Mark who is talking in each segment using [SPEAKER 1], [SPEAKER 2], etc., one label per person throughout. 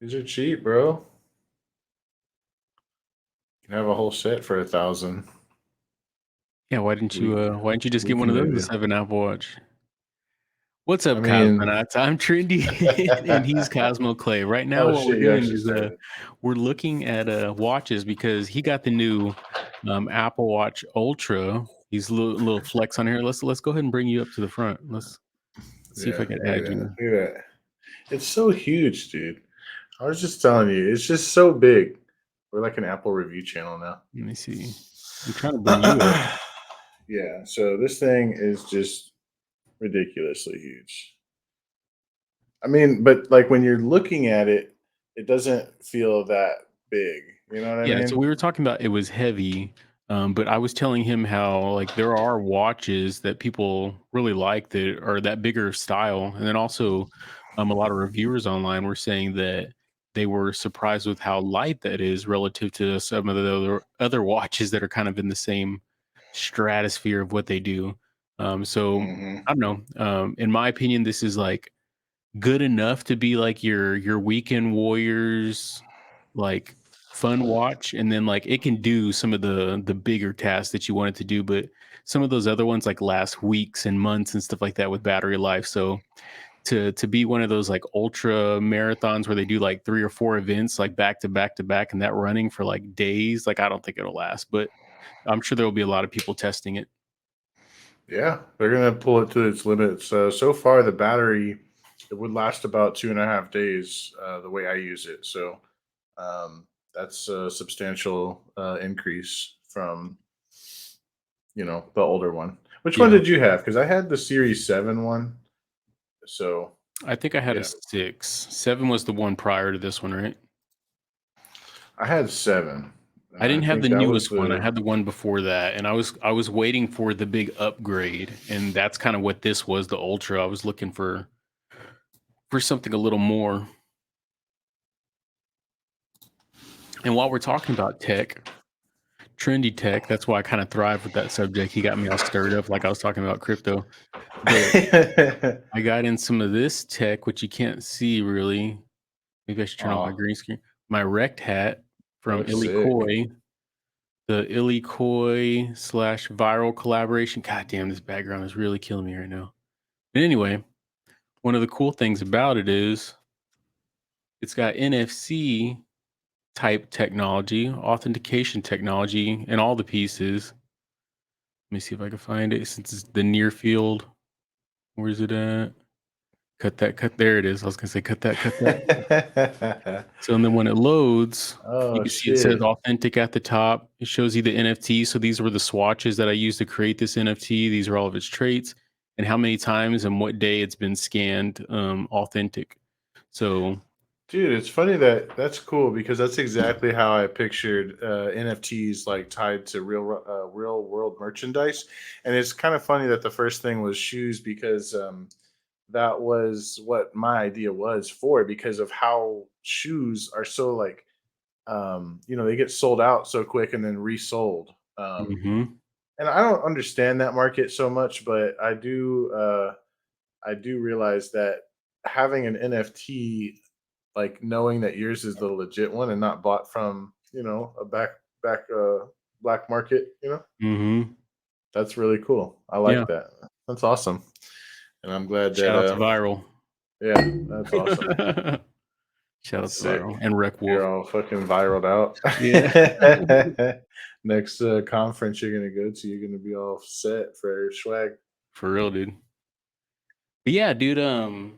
[SPEAKER 1] These are cheap, bro. You can have a whole set for 1,000.
[SPEAKER 2] Yeah,
[SPEAKER 1] We
[SPEAKER 2] why didn't you just
[SPEAKER 1] we
[SPEAKER 2] get one
[SPEAKER 1] can
[SPEAKER 2] of those
[SPEAKER 1] maybe.
[SPEAKER 2] to have an Apple Watch? What's
[SPEAKER 1] I
[SPEAKER 2] up,
[SPEAKER 1] mean,
[SPEAKER 2] Cosmonauts? I'm Trendy and he's Cosmo Clay. Right now,
[SPEAKER 1] oh
[SPEAKER 2] what we're
[SPEAKER 1] shit, you
[SPEAKER 2] doing
[SPEAKER 1] actually
[SPEAKER 2] is
[SPEAKER 1] started.
[SPEAKER 2] we're looking at watches because he got the new Apple Watch Ultra. He's a little flex on here. Let's go ahead and bring you up to the front. Let's see if I
[SPEAKER 1] Yeah,
[SPEAKER 2] can
[SPEAKER 1] look at
[SPEAKER 2] add
[SPEAKER 1] that.
[SPEAKER 2] you.
[SPEAKER 1] Look at that. It's so huge, dude. I was just telling you, it's just so big. We're like an Apple review channel now.
[SPEAKER 2] Let me see. I'm trying to bring you up.
[SPEAKER 1] Yeah, so this thing is just ridiculously huge. I mean, but like when you're looking at it, it doesn't feel that big. You know what I
[SPEAKER 2] Yeah, so
[SPEAKER 1] mean?
[SPEAKER 2] we were talking about it was heavy, but I was telling him how like there are watches that people really like that are that bigger style, and then also a lot of reviewers online were saying that they were surprised with how light that is relative to some of the other watches that are kind of in the same stratosphere of what they do. So
[SPEAKER 1] Hmm.
[SPEAKER 2] I don't know. In my opinion, this is like good enough to be like your weekend warriors like fun watch, and then like it can do some of the bigger tasks that you want it to do, but some of those other ones like last weeks and months and stuff like that with battery life. So to be one of those like ultra marathons where they do like 3 or 4 events like back to back to back and that running for like days, like I don't think it'll last, but I'm sure there will be a lot of people testing it.
[SPEAKER 1] Yeah, they're gonna pull it to its limits. So far, the battery it would last about 2.5 days. The way I use it, so that's a substantial increase from the older one. Which one
[SPEAKER 2] Yeah,
[SPEAKER 1] did you have? Because I had the Series 7 one. So
[SPEAKER 2] I think I had a
[SPEAKER 1] yeah,
[SPEAKER 2] 6. 7 was the one prior to this one, right?
[SPEAKER 1] I had 7,
[SPEAKER 2] I
[SPEAKER 1] and I
[SPEAKER 2] didn't have the
[SPEAKER 1] think that was
[SPEAKER 2] newest one. I
[SPEAKER 1] the
[SPEAKER 2] had the one before that, and I was waiting for the big upgrade, and that's kind of what this was, the Ultra. I was looking for something a little more. And while we're talking about tech, trendy tech, that's why I kind of thrive with that subject. He got me all stirred up, like I was talking about crypto. But I got in some of this tech, which you can't see really. Maybe I should turn off my
[SPEAKER 1] oh,
[SPEAKER 2] green screen. My rect hat
[SPEAKER 1] that
[SPEAKER 2] from
[SPEAKER 1] looks sick.
[SPEAKER 2] Illy the Illy slash viral collaboration. God damn, this background is really killing me right now. But anyway, one of the cool things about it is it's got NFC type technology, authentication technology, and all the pieces. Let me see if I can find it since it's the near field. Where's it at? Cut that, cut. There it is. I was gonna say cut that, cut that. So and then when it loads, you
[SPEAKER 1] Oh
[SPEAKER 2] can see it says
[SPEAKER 1] shit.
[SPEAKER 2] authentic at the top. It shows you the NFT. So these were the swatches that I used to create this NFT. These are all of its traits and how many times and what day it's been scanned authentic. So
[SPEAKER 1] Dude, it's funny that's cool because that's exactly how I pictured NFTs like tied to real world merchandise, and it's kind of funny that the first thing was shoes because that was what my idea was for because of how shoes are so like they get sold out so quick and then resold.
[SPEAKER 2] mhm.
[SPEAKER 1] And I don't understand that market so much, but I do realize that having an NFT, like knowing that yours is the legit one and not bought from, a back black market,
[SPEAKER 2] Mhm.
[SPEAKER 1] that's really cool. I
[SPEAKER 2] Yeah.
[SPEAKER 1] like that. That's awesome. And I'm glad that
[SPEAKER 2] Shout out to Viral.
[SPEAKER 1] yeah, that's awesome.
[SPEAKER 2] Shout out
[SPEAKER 1] That's
[SPEAKER 2] to
[SPEAKER 1] sick.
[SPEAKER 2] Viral and Wreck
[SPEAKER 1] You're
[SPEAKER 2] Wolf.
[SPEAKER 1] all fucking viraled out.
[SPEAKER 2] Yeah.
[SPEAKER 1] Next conference you're gonna go to, you're gonna be all set for swag.
[SPEAKER 2] For real, dude. But yeah, dude, so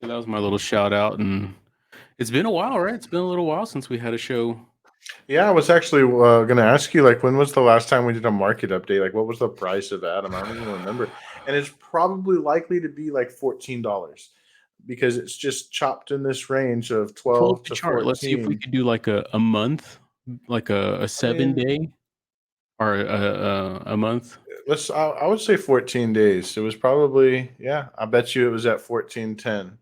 [SPEAKER 2] that was my little shout out, and it's been a while, right? It's been a little while since we had a show.
[SPEAKER 1] Yeah, I was actually gonna ask you, like, when was the last time we did a market update? Like, what was the price of Adam? I don't even remember. And it's probably likely to be like $14 because it's just chopped in this range of
[SPEAKER 2] Pull up
[SPEAKER 1] 12
[SPEAKER 2] the
[SPEAKER 1] to
[SPEAKER 2] chart. Let's see if we
[SPEAKER 1] 14.
[SPEAKER 2] could do like a month, like a
[SPEAKER 1] I mean,
[SPEAKER 2] 7 day or a month.
[SPEAKER 1] I would say 14 days. It was probably, yeah, I bet you it was at 14.10.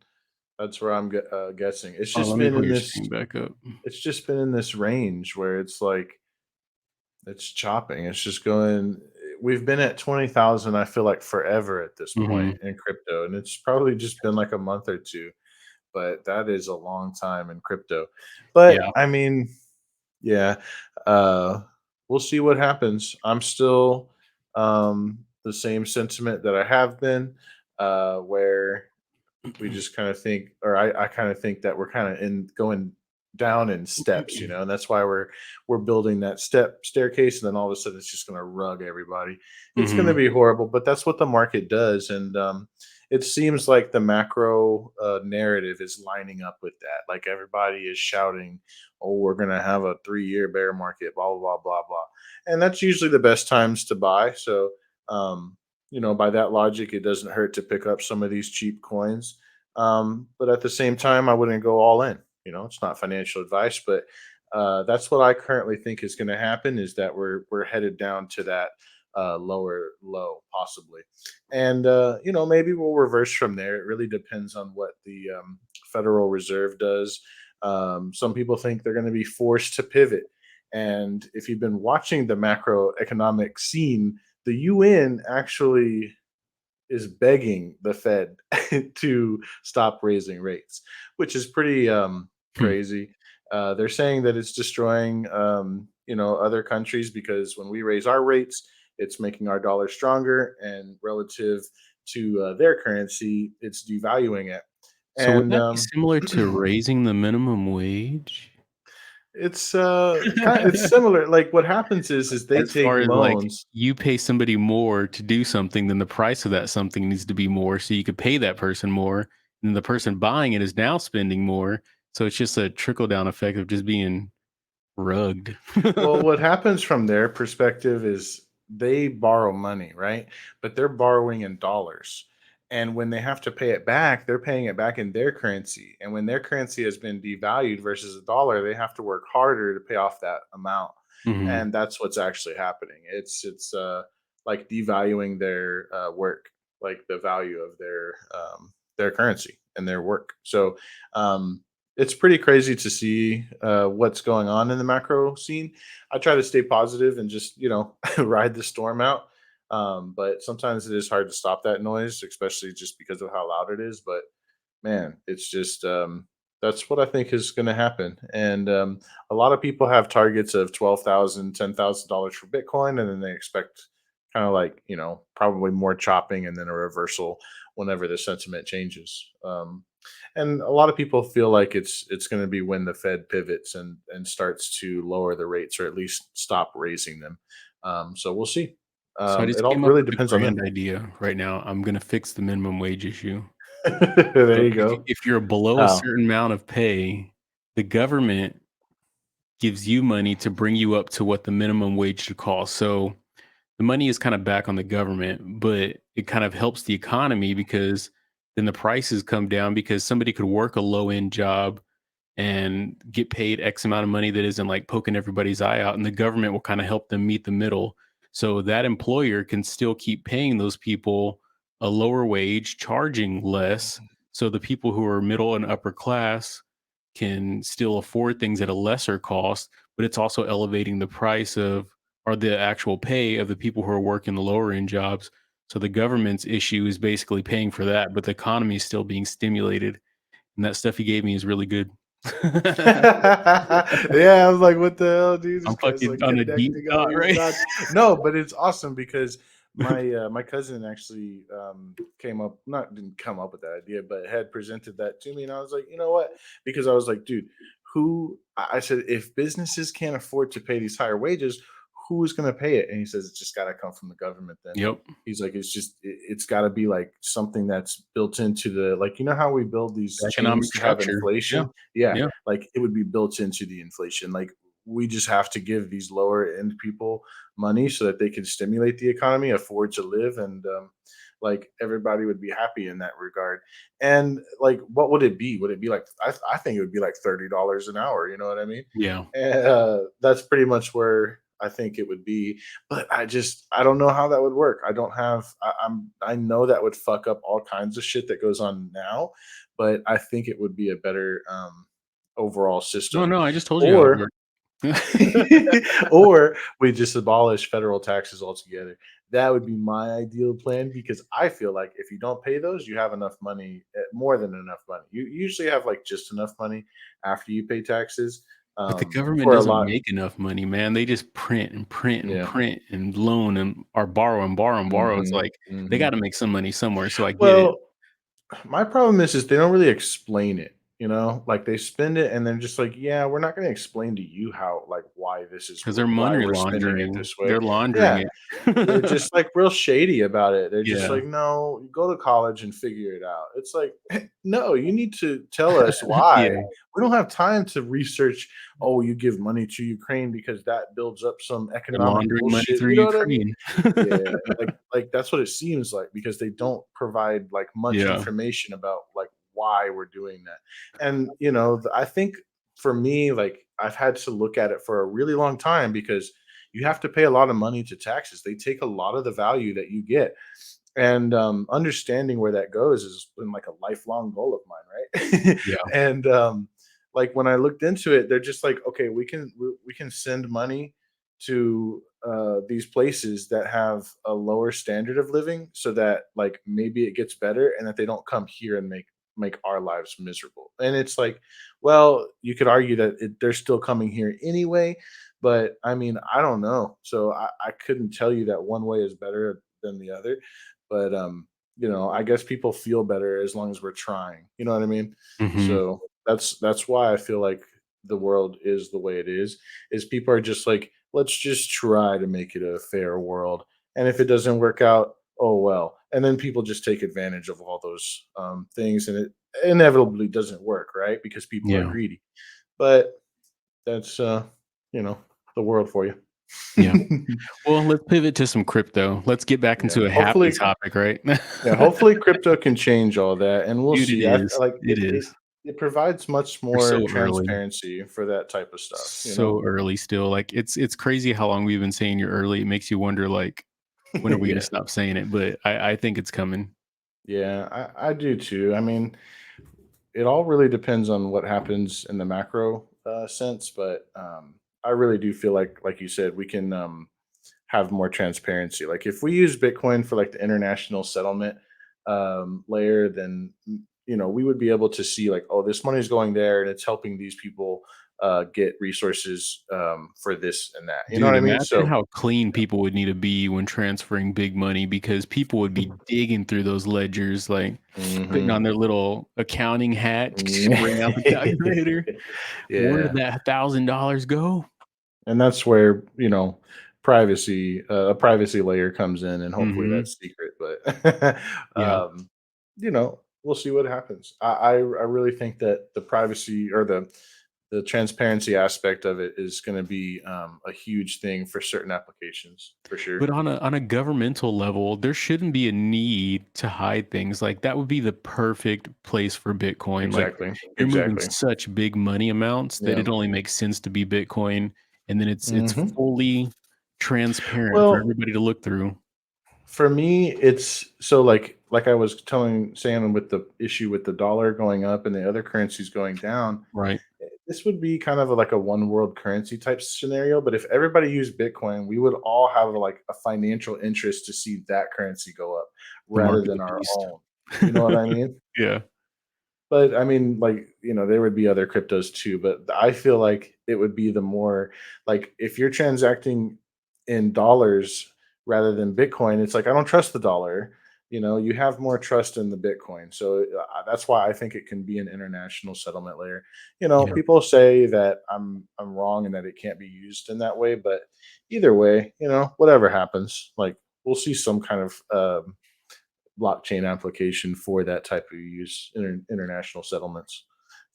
[SPEAKER 1] That's where I'm guessing.
[SPEAKER 2] Oh, let me pull your screen back up.
[SPEAKER 1] It's just been in this range where it's like it's chopping. It's just going we've been at 20,000 I feel like forever at this point
[SPEAKER 2] Mhm.
[SPEAKER 1] in crypto and it's probably just been like a month or 2. but that is a long time in crypto. But
[SPEAKER 2] Yeah.
[SPEAKER 1] I mean, yeah, uh, we'll see what happens. I'm still the same sentiment that I have been, where we just kind of think, or I kind of think that we're kind of in going down in steps, and that's why we're building that staircase, and then all of a sudden it's just going to rug everybody. It's going to
[SPEAKER 2] Mhm.
[SPEAKER 1] be horrible, but that's what the market does, and it seems like the macro narrative is lining up with that. Like everybody is shouting, "Oh, we're going to have a 3-year bear market," blah blah blah blah blah, and that's usually the best times to buy. So. By that logic, it doesn't hurt to pick up some of these cheap coins, but at the same time, I wouldn't go all in. It's not financial advice, but that's what I currently think is going to happen. Is that we're headed down to that lower low, possibly, and maybe we'll reverse from there. It really depends on what the Federal Reserve does. Some people think they're going to be forced to pivot, and if you've been watching the macroeconomic scene, the UN actually is begging the Fed to stop raising rates, which is pretty
[SPEAKER 2] Hmm.
[SPEAKER 1] crazy. They're saying that it's destroying, other countries because when we raise our rates, it's making our dollar stronger, and relative to their currency, it's devaluing it.
[SPEAKER 2] So would
[SPEAKER 1] And
[SPEAKER 2] that be similar to raising the minimum wage?
[SPEAKER 1] it's similar. Like what happens is they
[SPEAKER 2] As
[SPEAKER 1] take
[SPEAKER 2] far as, like,
[SPEAKER 1] loans.
[SPEAKER 2] you pay somebody more to do something, then the price of that something needs to be more so you could pay that person more, and the person buying it is now spending more, so it's just a trickle down effect of just being rugged.
[SPEAKER 1] Well, what happens from their perspective is they borrow money, right? But they're borrowing in dollars. And when they have to pay it back, they're paying it back in their currency. And when their currency has been devalued versus a dollar, they have to work harder to pay off that amount.
[SPEAKER 2] Mhm.
[SPEAKER 1] And that's what's actually happening. It's like devaluing their work, like the value of their currency and their work. So um it's pretty crazy to see what's going on in the macro scene. I try to stay positive and just ride the storm out. But sometimes it is hard to stop that noise, especially just because of how loud it is. But man, it's just that's what I think is going to happen. And a lot of people have targets of $10,000 for Bitcoin, and then they expect kind of like probably more chopping and then a reversal whenever the sentiment changes. And a lot of people feel like it's going to be when the Fed pivots and starts to lower the rates or at least stop raising them. So we'll see.
[SPEAKER 2] So I
[SPEAKER 1] It
[SPEAKER 2] just
[SPEAKER 1] all
[SPEAKER 2] came up
[SPEAKER 1] really
[SPEAKER 2] with a
[SPEAKER 1] depends on
[SPEAKER 2] grand
[SPEAKER 1] them.
[SPEAKER 2] idea right now. I'm gonna fix the minimum wage issue.
[SPEAKER 1] There
[SPEAKER 2] So
[SPEAKER 1] you go.
[SPEAKER 2] if you're below a
[SPEAKER 1] Wow.
[SPEAKER 2] certain amount of pay, the government gives you money to bring you up to what the minimum wage should cost. So the money is kind of back on the government, but it kind of helps the economy because then the prices come down because somebody could work a low end job and get paid X amount of money that isn't like poking everybody's eye out, and the government will kind of help them meet the middle. So that employer can still keep paying those people a lower wage, charging less. So the people who are middle and upper class can still afford things at a lesser cost, but it's also elevating the price of or the actual pay of the people who are working the lower end jobs. So the government's issue is basically paying for that, but the economy is still being stimulated. And that stuff he gave me is really good.
[SPEAKER 1] Yeah, I was like, "What the hell, dude? This
[SPEAKER 2] I'm
[SPEAKER 1] guy's
[SPEAKER 2] fucking
[SPEAKER 1] like
[SPEAKER 2] on a deep
[SPEAKER 1] connecting all
[SPEAKER 2] thought,
[SPEAKER 1] these
[SPEAKER 2] right?
[SPEAKER 1] dots." No, but it's awesome because my cousin actually came up, not didn't come up with that idea, but had presented that to me, and I was like, you know what? Because I was like, dude, I said, if businesses can't afford to pay these higher wages, who's going to pay it? And he says, it's just got to come from the government. Then
[SPEAKER 2] Yep.
[SPEAKER 1] he's like, it's got to be like something that's built into the, like, how we build these
[SPEAKER 2] The
[SPEAKER 1] schemes
[SPEAKER 2] economic
[SPEAKER 1] to have
[SPEAKER 2] structure. Yeah.
[SPEAKER 1] inflation. Yeah,
[SPEAKER 2] Yeah.
[SPEAKER 1] like it would be built into the inflation. Like we just have to give these lower end people money so that they can stimulate the economy, afford to live, and like everybody would be happy in that regard. And like, what would it be? Would it be like? I think it would be like $30 an hour. You know what I mean?
[SPEAKER 2] Yeah.
[SPEAKER 1] And that's pretty much where I think it would be. But I don't know how that would work. I don't have. I know that would fuck up all kinds of shit that goes on now, but I think it would be a better overall
[SPEAKER 2] No,
[SPEAKER 1] system.
[SPEAKER 2] no, I just told you how it
[SPEAKER 1] Or
[SPEAKER 2] worked.
[SPEAKER 1] or we just abolish federal taxes altogether. that would be my ideal plan because I feel like if you don't pay those, you have enough money, more than enough money. You usually have like just enough money after you pay taxes,
[SPEAKER 2] But the government
[SPEAKER 1] for a
[SPEAKER 2] doesn't
[SPEAKER 1] lot.
[SPEAKER 2] make enough money, man. They just print and print and
[SPEAKER 1] Yeah.
[SPEAKER 2] print and loan and or borrow and borrow and borrow. It's
[SPEAKER 1] Hmm.
[SPEAKER 2] like they
[SPEAKER 1] Hmm.
[SPEAKER 2] gotta make some money somewhere, so I get it.
[SPEAKER 1] Well, my problem is they don't really explain it, you know? Like, they spend it and then just like, "Yeah, we're not gonna explain to you how like, why this is
[SPEAKER 2] 'Cause they're
[SPEAKER 1] why
[SPEAKER 2] money
[SPEAKER 1] we're spending it
[SPEAKER 2] laundering.
[SPEAKER 1] this way."
[SPEAKER 2] They're laundering
[SPEAKER 1] Yeah.
[SPEAKER 2] it.
[SPEAKER 1] They're just, like, real shady about it. They're just
[SPEAKER 2] Yeah.
[SPEAKER 1] like, "No, you go to college and figure it out." It's like, "No, you need to tell us why."
[SPEAKER 2] Yeah.
[SPEAKER 1] We don't have time to research, "Oh, you give money to Ukraine because that builds up some
[SPEAKER 2] They're
[SPEAKER 1] economic
[SPEAKER 2] laundering money
[SPEAKER 1] bullshit."
[SPEAKER 2] through
[SPEAKER 1] You know what I mean?
[SPEAKER 2] Ukraine.
[SPEAKER 1] Yeah, like, that's what it seems like because they don't provide, like, much
[SPEAKER 2] Yeah.
[SPEAKER 1] information about, like, why we're doing that. And, I think for me, like, I've had to look at it for a really long time because you have to pay a lot of money to taxes. They take a lot of the value that you get, and, understanding where that goes has been, like, a lifelong goal of mine, right?
[SPEAKER 2] Yeah.
[SPEAKER 1] And, like, when I looked into it, they're just like, "Okay, we can send money to, these places that have a lower standard of living so that, like, maybe it gets better and that they don't come here and make our lives miserable." And it's like, well, you could argue that they're still coming here anyway, but I mean, I don't know. So I couldn't tell you that one way is better than the other. But I guess people feel better as long as we're trying. You know what I mean?
[SPEAKER 2] Mhm.
[SPEAKER 1] So that's why I feel like the world is the way it is people are just like, let's just try to make it a fair world. And if it doesn't work out, oh well. And then people just take advantage of all those things and it inevitably doesn't work, right? Because people are
[SPEAKER 2] Yeah.
[SPEAKER 1] greedy. But that's you know, the world for you.
[SPEAKER 2] Yeah. Well, let's pivot to some crypto. Let's get back
[SPEAKER 1] Yeah.
[SPEAKER 2] into a happy
[SPEAKER 1] Hopefully,
[SPEAKER 2] topic, right?
[SPEAKER 1] yeah, hopefully crypto can change all that and we'll
[SPEAKER 2] Dude, it
[SPEAKER 1] see.
[SPEAKER 2] is.
[SPEAKER 1] Like
[SPEAKER 2] It is.
[SPEAKER 1] it provides much
[SPEAKER 2] We're
[SPEAKER 1] more
[SPEAKER 2] so early.
[SPEAKER 1] transparency for that type of stuff, you know?
[SPEAKER 2] So early still. Like it's crazy how long we've been saying you're early. It makes you wonder like when are we gonna
[SPEAKER 1] Yeah.
[SPEAKER 2] stop saying it? But I think it's coming.
[SPEAKER 1] Yeah, I do too. I mean, it all really depends on what happens in the macro sense, but I really do feel like you said, we can have more transparency. Like if we use Bitcoin for like the international settlement layer, then we would be able to see like, oh, this money is going there and it's helping these people get resources for this and that. You know what
[SPEAKER 2] Dude,
[SPEAKER 1] I mean?
[SPEAKER 2] imagine
[SPEAKER 1] So,
[SPEAKER 2] how clean people would need to be when transferring big money because people would be digging through those ledgers, like putting on
[SPEAKER 1] hmm
[SPEAKER 2] their little accounting hat, bring out the calculator. Where did
[SPEAKER 1] yeah.
[SPEAKER 2] that $1,000 go?
[SPEAKER 1] And that's where privacy a privacy layer comes in, and hopefully
[SPEAKER 2] Mhm.
[SPEAKER 1] that's secret. But
[SPEAKER 2] Yeah.
[SPEAKER 1] we'll see what happens. I really think that the privacy or the transparency aspect of it is going to be a huge thing for certain applications for sure.
[SPEAKER 2] But on a governmental level, there shouldn't be a need to hide things. Like that would be the perfect place for Bitcoin. Like
[SPEAKER 1] Exactly.
[SPEAKER 2] you're moving
[SPEAKER 1] Exactly.
[SPEAKER 2] such big money amounts that
[SPEAKER 1] Yeah.
[SPEAKER 2] it only makes sense to be Bitcoin. And then it's
[SPEAKER 1] Hmm.
[SPEAKER 2] fully transparent for
[SPEAKER 1] Well,
[SPEAKER 2] everybody to look through.
[SPEAKER 1] for me, it's so like I was telling Sam with the issue with the dollar going up and the other currencies going down.
[SPEAKER 2] Right.
[SPEAKER 1] This would be kind of like a one world currency type scenario, but if everybody used Bitcoin, we would all have like a financial interest to see that currency go up
[SPEAKER 2] The
[SPEAKER 1] rather
[SPEAKER 2] mark of
[SPEAKER 1] than
[SPEAKER 2] the
[SPEAKER 1] our
[SPEAKER 2] beast.
[SPEAKER 1] own. You know what I mean?
[SPEAKER 2] Yeah.
[SPEAKER 1] But I mean, like, there would be other cryptos too, but I feel like it would be the more like if you're transacting in dollars rather than Bitcoin, it's like I don't trust the dollar. You have more trust in the Bitcoin. So that's why I think it can be an international settlement layer.
[SPEAKER 2] Yeah.
[SPEAKER 1] People say that I'm wrong and that it can't be used in that way, but either way, whatever happens, like we'll see some kind of blockchain application for that type of use, international settlements,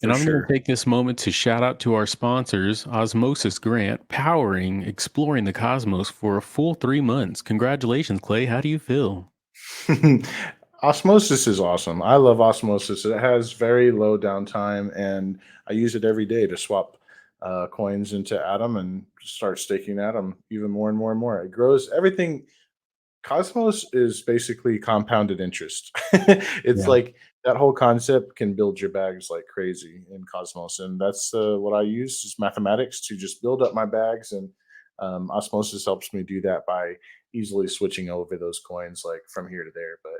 [SPEAKER 2] And
[SPEAKER 1] for
[SPEAKER 2] I'm going to
[SPEAKER 1] sure.
[SPEAKER 2] take this moment to shout out to our sponsors, Osmosis Grant, powering exploring the cosmos for a full 3 months. Congratulations, Clay. How do you feel?
[SPEAKER 1] Osmosis is awesome. I love Osmosis. It has very low downtime, and I use it every day to swap coins into Atom and start staking Atom even more and more and more. It grows everything. Cosmos is basically compounded interest. It's
[SPEAKER 2] Yeah.
[SPEAKER 1] like that whole concept can build your bags like crazy in Cosmos, and that's what I use is mathematics to just build up my bags, and Osmosis helps me do that by easily switching over those coins like from here to there. But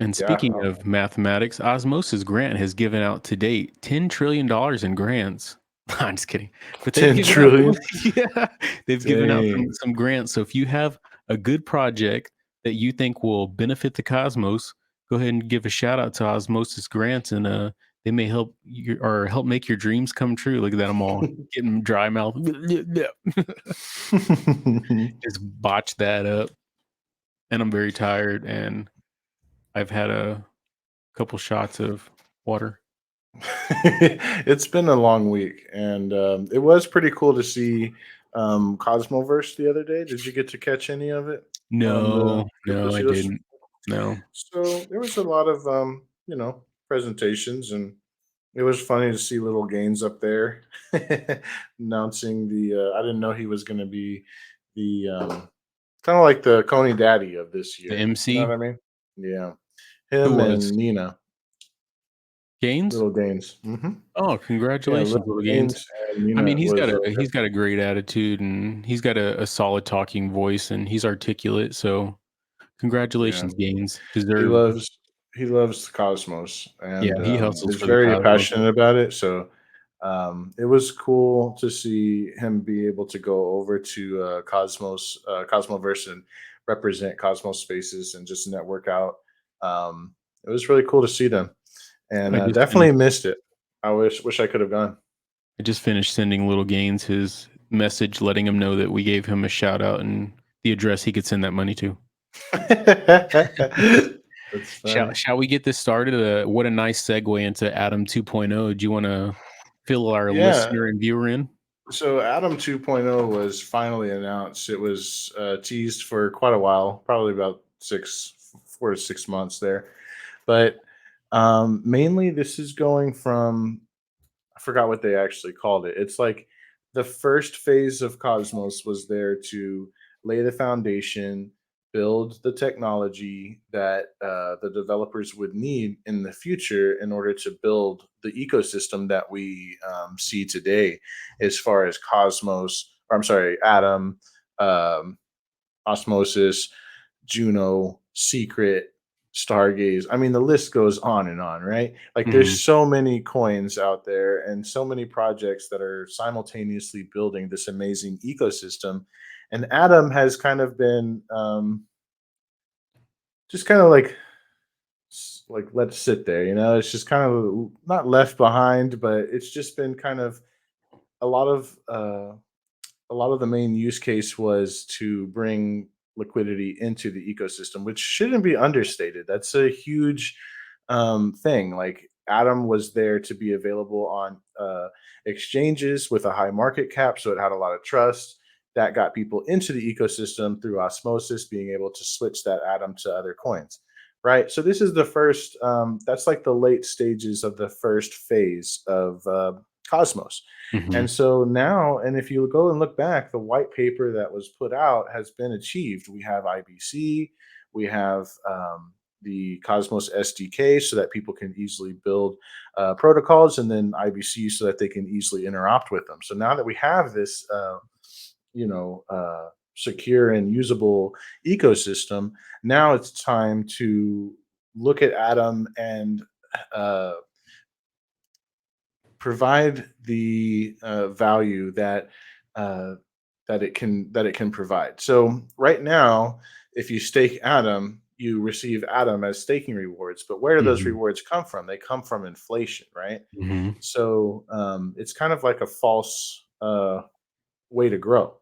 [SPEAKER 2] And
[SPEAKER 1] yeah,
[SPEAKER 2] speaking of mathematics, Osmosis Grant has given out to date $10 trillion in grants. I'm just kidding, but they've
[SPEAKER 1] 10
[SPEAKER 2] given out
[SPEAKER 1] trillion.
[SPEAKER 2] yeah, they've given out
[SPEAKER 1] Dang.
[SPEAKER 2] some grants. So if you have a good project that you think will benefit the cosmos, go ahead and give a shout out to Osmosis Grants, and they may help you or help make your dreams come true. Look at that, I'm all getting dry mouth. Just botch that up, and I'm very tired, and I've had a couple shots of water.
[SPEAKER 1] It's been a long week, and it was pretty cool to see Cosmoverse the other day. Did you get to catch any of it on the
[SPEAKER 2] No, no, I
[SPEAKER 1] Cupertino's?
[SPEAKER 2] didn't. No.
[SPEAKER 1] So there was a lot of presentations, and it was funny to see little Gaines up there announcing the. I didn't know he was going to be the kind of like the Coney Daddy of this
[SPEAKER 2] The
[SPEAKER 1] year. You know
[SPEAKER 2] MC?
[SPEAKER 1] what I mean? Yeah,
[SPEAKER 2] Who
[SPEAKER 1] him
[SPEAKER 2] was?
[SPEAKER 1] and Nina,
[SPEAKER 2] Gaines?
[SPEAKER 1] little Gaines.
[SPEAKER 2] Oh,
[SPEAKER 1] Yeah,
[SPEAKER 2] congratulations,
[SPEAKER 1] little
[SPEAKER 2] little Gaines.
[SPEAKER 1] Gaines and
[SPEAKER 2] I mean,
[SPEAKER 1] Nina
[SPEAKER 2] he's got
[SPEAKER 1] was
[SPEAKER 2] a
[SPEAKER 1] up there.
[SPEAKER 2] he's got a great attitude, and he's got a solid talking voice, and he's articulate, so
[SPEAKER 1] Yeah.
[SPEAKER 2] congratulations, Gaines.
[SPEAKER 1] He
[SPEAKER 2] Deserved.
[SPEAKER 1] loves he loves the cosmos
[SPEAKER 2] Yeah,
[SPEAKER 1] and
[SPEAKER 2] he hustles
[SPEAKER 1] is
[SPEAKER 2] for the
[SPEAKER 1] very
[SPEAKER 2] cosmos.
[SPEAKER 1] passionate about it. So it was cool to see him be able to go over to Cosmoverse and represent Cosmos Spaces and just network out. It was really cool to see them, and
[SPEAKER 2] I just
[SPEAKER 1] definitely
[SPEAKER 2] finished
[SPEAKER 1] missed it. I wish I could have gone.
[SPEAKER 2] I just finished sending little Gaines his message letting him know that we gave him a shout out and the address he could send that money to.
[SPEAKER 1] That's
[SPEAKER 2] Shall
[SPEAKER 1] funny.
[SPEAKER 2] shall we get this started? What a nice segue into Adam 2.0. Do you wanna fill our
[SPEAKER 1] Yeah.
[SPEAKER 2] listener and viewer in?
[SPEAKER 1] So Adam 2.0 was finally announced. It was teased for quite a while, probably about 4 to 6 months there. But mainly, this is going from I forgot what they actually called it. It's like the first phase of Cosmos was there to lay the foundation, build the technology that the developers would need in the future in order to build the ecosystem that we see today, as far as Cosmos, or I'm sorry, Atom, um, Osmosis, Juno, Secret, Stargaze. I mean, the list goes on and on, right? Like,
[SPEAKER 2] Mhm,
[SPEAKER 1] there's so many coins out there and so many projects that are simultaneously building this amazing ecosystem. And Atom has kind of been just kind of like let it sit there, It's just kind of not left behind, but it's just been kind of a lot of a lot of the main use case was to bring liquidity into the ecosystem, which shouldn't be understated. That's a huge thing. Like Atom was there to be available on exchanges with a high market cap, so it had a lot of trust. That got people into the ecosystem through osmosis, being able to switch that Atom to other coins. Right. So this is the first. That's like the late stages of the first phase of Cosmos.
[SPEAKER 2] mhm,
[SPEAKER 1] And so now, and if you go and look back, the white paper that was put out has been achieved. We have IBC, we have the Cosmos SDK so that people can easily build protocols, and then IBC so that they can easily interact with them. So now that we have this, secure and usable ecosystem, now it's time to look at Atom and uh, provide the value uh, that it can provide. So right now, if you stake Atom, you receive Atom as staking rewards. But where do those
[SPEAKER 2] mhm,
[SPEAKER 1] rewards come from? They come from inflation, right?
[SPEAKER 2] mhm.
[SPEAKER 1] So it's kind of like a false way to grow.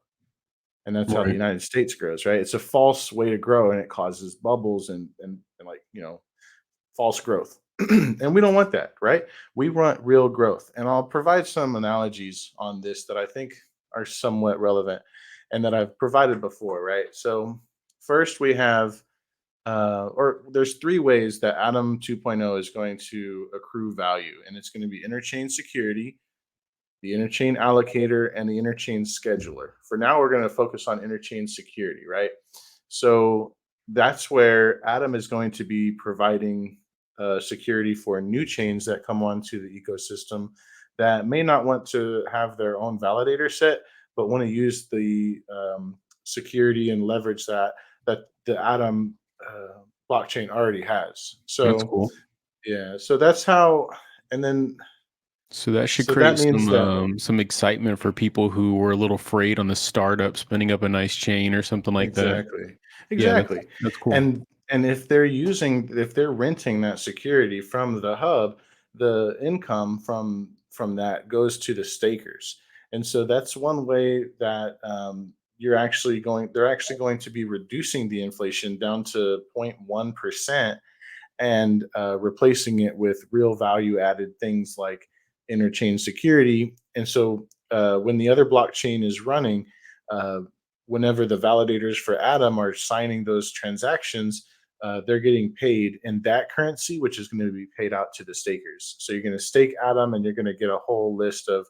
[SPEAKER 1] And that's how the
[SPEAKER 2] Right.
[SPEAKER 1] United States grows, right? It's a false way to grow, and it causes bubbles and like false growth. And we don't want that, right? We want real growth. And I'll provide some analogies on this that I think are somewhat relevant and that I've provided before, right? So, first we have, or there's three ways that Atom 2.0 is going to accrue value, and it's going to be interchain security, the interchain allocator, and the interchain scheduler. For now, we're going to focus on interchain security, right? So that's where Atom is going to be providing security for new chains that come onto the ecosystem that may not want to have their own validator set, but want to use the security and leverage that the Atom blockchain already has.
[SPEAKER 2] That's
[SPEAKER 1] So
[SPEAKER 2] cool.
[SPEAKER 1] yeah, so that's how, and then
[SPEAKER 2] So that should
[SPEAKER 1] so that
[SPEAKER 2] create
[SPEAKER 1] means that
[SPEAKER 2] some excitement for people who were a little afraid on the startup spinning up a nice chain or something like that.
[SPEAKER 1] exactly,
[SPEAKER 2] Yeah,
[SPEAKER 1] exactly,
[SPEAKER 2] that's cool.
[SPEAKER 1] and if they're renting that security from the hub, the income from that goes to the stakers, and so that's one way that they're actually going to be reducing the inflation down to 0.1%, and replacing it with real value added things like interchain security. And so when the other blockchain is running, uh, whenever the validators for Atom are signing those transactions, they're getting paid in that currency, which is going to be paid out to the stakers. So you're going to stake Atom, and you're going to get a whole list of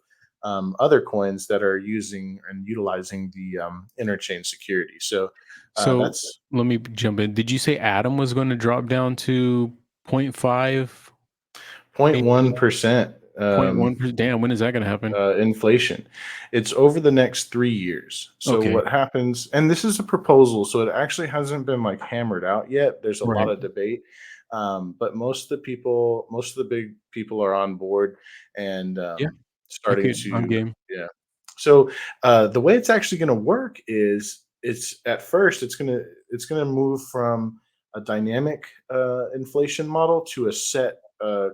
[SPEAKER 1] other coins that are using and utilizing the interchain security. So
[SPEAKER 2] So
[SPEAKER 1] that's
[SPEAKER 2] let me jump in. Did you say Atom was going to drop down to point 0.5, maybe
[SPEAKER 1] 0.1%.
[SPEAKER 2] 0.1%? Damn, when is that going to happen?
[SPEAKER 1] Inflation. It's over the next 3 years. So
[SPEAKER 2] Okay.
[SPEAKER 1] what happens, and this is a proposal, so it actually hasn't been like hammered out yet. There's a lot
[SPEAKER 2] Right.
[SPEAKER 1] of debate, but most of the big people are on board and
[SPEAKER 2] Yeah.
[SPEAKER 1] starting
[SPEAKER 2] I'm
[SPEAKER 1] to,
[SPEAKER 2] game.
[SPEAKER 1] yeah. So the way it's actually going to work is it's at first it's gonna move from a dynamic inflation model to a set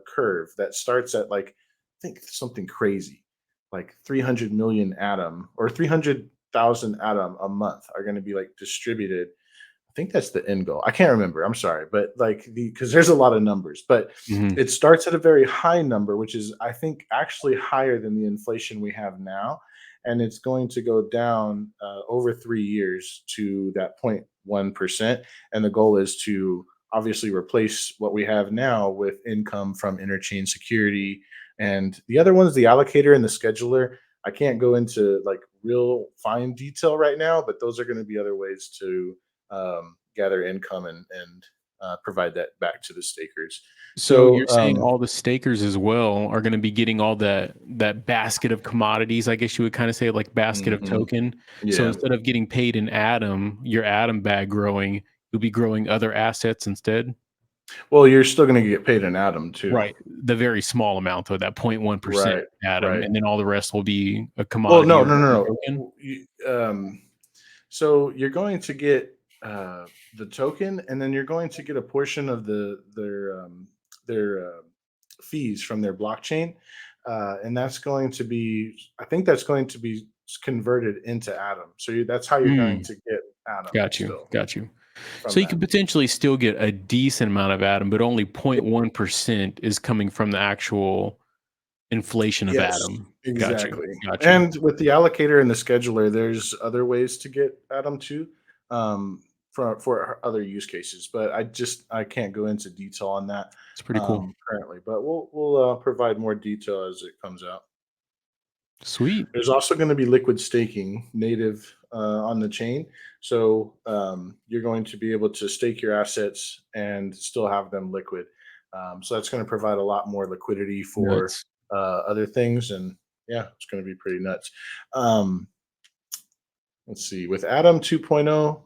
[SPEAKER 1] curve that starts at like think something crazy, like 300 million Atom or 300,000 Atom a month are going to be like distributed. I think that's the end goal. I can't remember. I'm sorry, but like because there's a lot of numbers, but
[SPEAKER 2] Mhm.
[SPEAKER 1] it starts at a very high number, which is I think actually higher than the inflation we have now, and it's going to go down over 3 years to that 0.1%. And the goal is to obviously replace what we have now with income from interchain security, and the other one is the allocator and the scheduler. I can't go into like real fine detail right now, but those are going to be other ways to gather income and provide that back to the stakers.
[SPEAKER 2] So
[SPEAKER 1] So
[SPEAKER 2] you're saying all the stakers as well are going to be getting all that basket of commodities, I guess you would kind of say, like basket of
[SPEAKER 1] mhm,
[SPEAKER 2] token. So
[SPEAKER 1] yeah.
[SPEAKER 2] instead of getting paid in Atom, your Atom bag growing, you'll be growing other assets instead.
[SPEAKER 1] Well, you're still going to get paid an atom too.
[SPEAKER 2] Right. The very small amount of that 0.1%
[SPEAKER 1] Right.
[SPEAKER 2] Atom,
[SPEAKER 1] Right.
[SPEAKER 2] and then all the rest will be a
[SPEAKER 1] Well,
[SPEAKER 2] commodity
[SPEAKER 1] no,
[SPEAKER 2] or
[SPEAKER 1] no, no,
[SPEAKER 2] a
[SPEAKER 1] no.
[SPEAKER 2] token.
[SPEAKER 1] So you're going to get the token, and then you're going to get a portion of their fees from their blockchain, and that's going to be, I think that's going to be converted into Atom. So that's how you're going
[SPEAKER 2] Mm,
[SPEAKER 1] to get Atom
[SPEAKER 2] got you.
[SPEAKER 1] still
[SPEAKER 2] Got you. So
[SPEAKER 1] from
[SPEAKER 2] you
[SPEAKER 1] that.
[SPEAKER 2] could potentially still get a decent amount of Atom, but only 0.1% is coming from the actual inflation of
[SPEAKER 1] Yes,
[SPEAKER 2] Atom. Got you.
[SPEAKER 1] exactly.
[SPEAKER 2] Got you.
[SPEAKER 1] And with the allocator and the scheduler, there's other ways to get Atom too, for other use cases. But I can't go into detail on that
[SPEAKER 2] It's pretty cool.
[SPEAKER 1] currently. But we'll provide more detail as it comes out.
[SPEAKER 2] Sweet.
[SPEAKER 1] There's also going to be liquid staking native on the chain, so you're going to be able to stake your assets and still have them liquid. So that's going to provide a lot more liquidity for
[SPEAKER 2] Nuts.
[SPEAKER 1] other things, and yeah, it's going to be pretty nuts. Um, let's see, with Atom 2.0,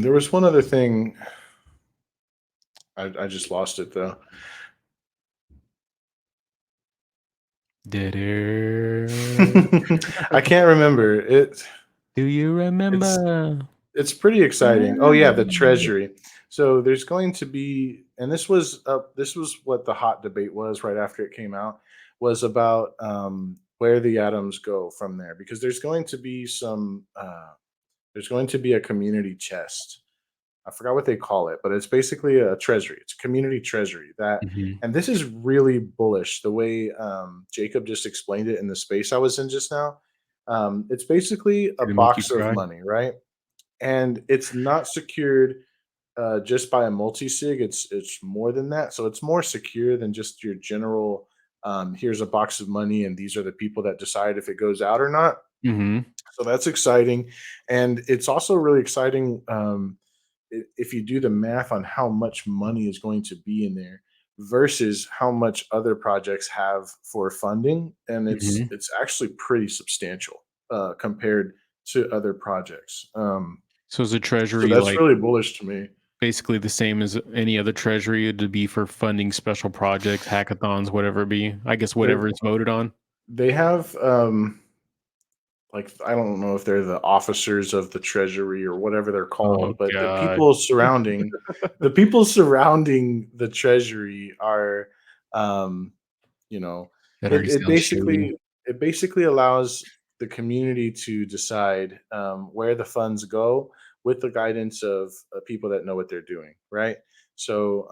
[SPEAKER 1] there was one other thing. I just lost it though.
[SPEAKER 2] Did it?
[SPEAKER 1] I can't remember it.
[SPEAKER 2] Do you
[SPEAKER 1] It's
[SPEAKER 2] remember?
[SPEAKER 1] It's pretty exciting. Oh yeah, the treasury. So there's going to be, and this was what the hot debate was right after it came out, was about where the atoms go from there, because there's going to be a community chest. I forgot what they call it, but it's basically a treasury. It's a community treasury that,
[SPEAKER 2] Mhm.
[SPEAKER 1] and this is really bullish. The way Jacob just explained it in the space I was in just now. It's basically a
[SPEAKER 2] Gonna make you
[SPEAKER 1] box of
[SPEAKER 2] cry?
[SPEAKER 1] money, right? And it's not secured just by a multi-sig. It's more than that. So it's more secure than just your general. Here's a box of money, and these are the people that decide if it goes out or not.
[SPEAKER 2] Mhm.
[SPEAKER 1] So that's exciting, and it's also really exciting if you do the math on how much money is going to be in there versus how much other projects have for funding, and
[SPEAKER 2] Mhm.
[SPEAKER 1] it's actually pretty substantial compared to other projects.
[SPEAKER 2] So is the
[SPEAKER 1] So
[SPEAKER 2] treasury
[SPEAKER 1] that's
[SPEAKER 2] like
[SPEAKER 1] really bullish to me.
[SPEAKER 2] basically the same as any other treasury to be for funding special projects, hackathons, whatever it be? I guess
[SPEAKER 1] They're,
[SPEAKER 2] whatever it's voted on.
[SPEAKER 1] they have like I don't know if they're the officers of the treasury or whatever they're
[SPEAKER 2] Oh
[SPEAKER 1] called, but
[SPEAKER 2] god.
[SPEAKER 1] the people surrounding the treasury are, um, you know,
[SPEAKER 2] That
[SPEAKER 1] it
[SPEAKER 2] already
[SPEAKER 1] it
[SPEAKER 2] sounds shady.
[SPEAKER 1] basically it basically allows the community to decide where the funds go with the guidance of people that know what they're doing, right? So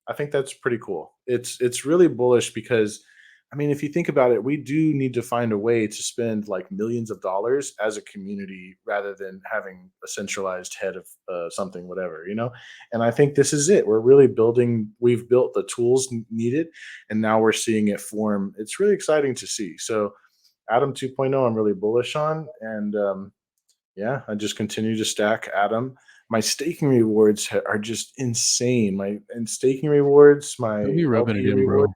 [SPEAKER 1] I think that's pretty cool. It's really bullish because I mean, if you think about it, we do need to find a way to spend like millions of dollars as a community rather than having a centralized head of something, whatever, you know? And I think this is it. We've built the tools needed, and now we're seeing it form. It's really exciting to see. So, Atom 2.0, I'm really bullish on. And yeah, I just continue to stack Atom. My staking rewards are just insane. My and staking rewards,
[SPEAKER 2] Don't
[SPEAKER 1] my
[SPEAKER 2] be rubbing it
[SPEAKER 1] LP
[SPEAKER 2] in,
[SPEAKER 1] rewards.
[SPEAKER 2] bro.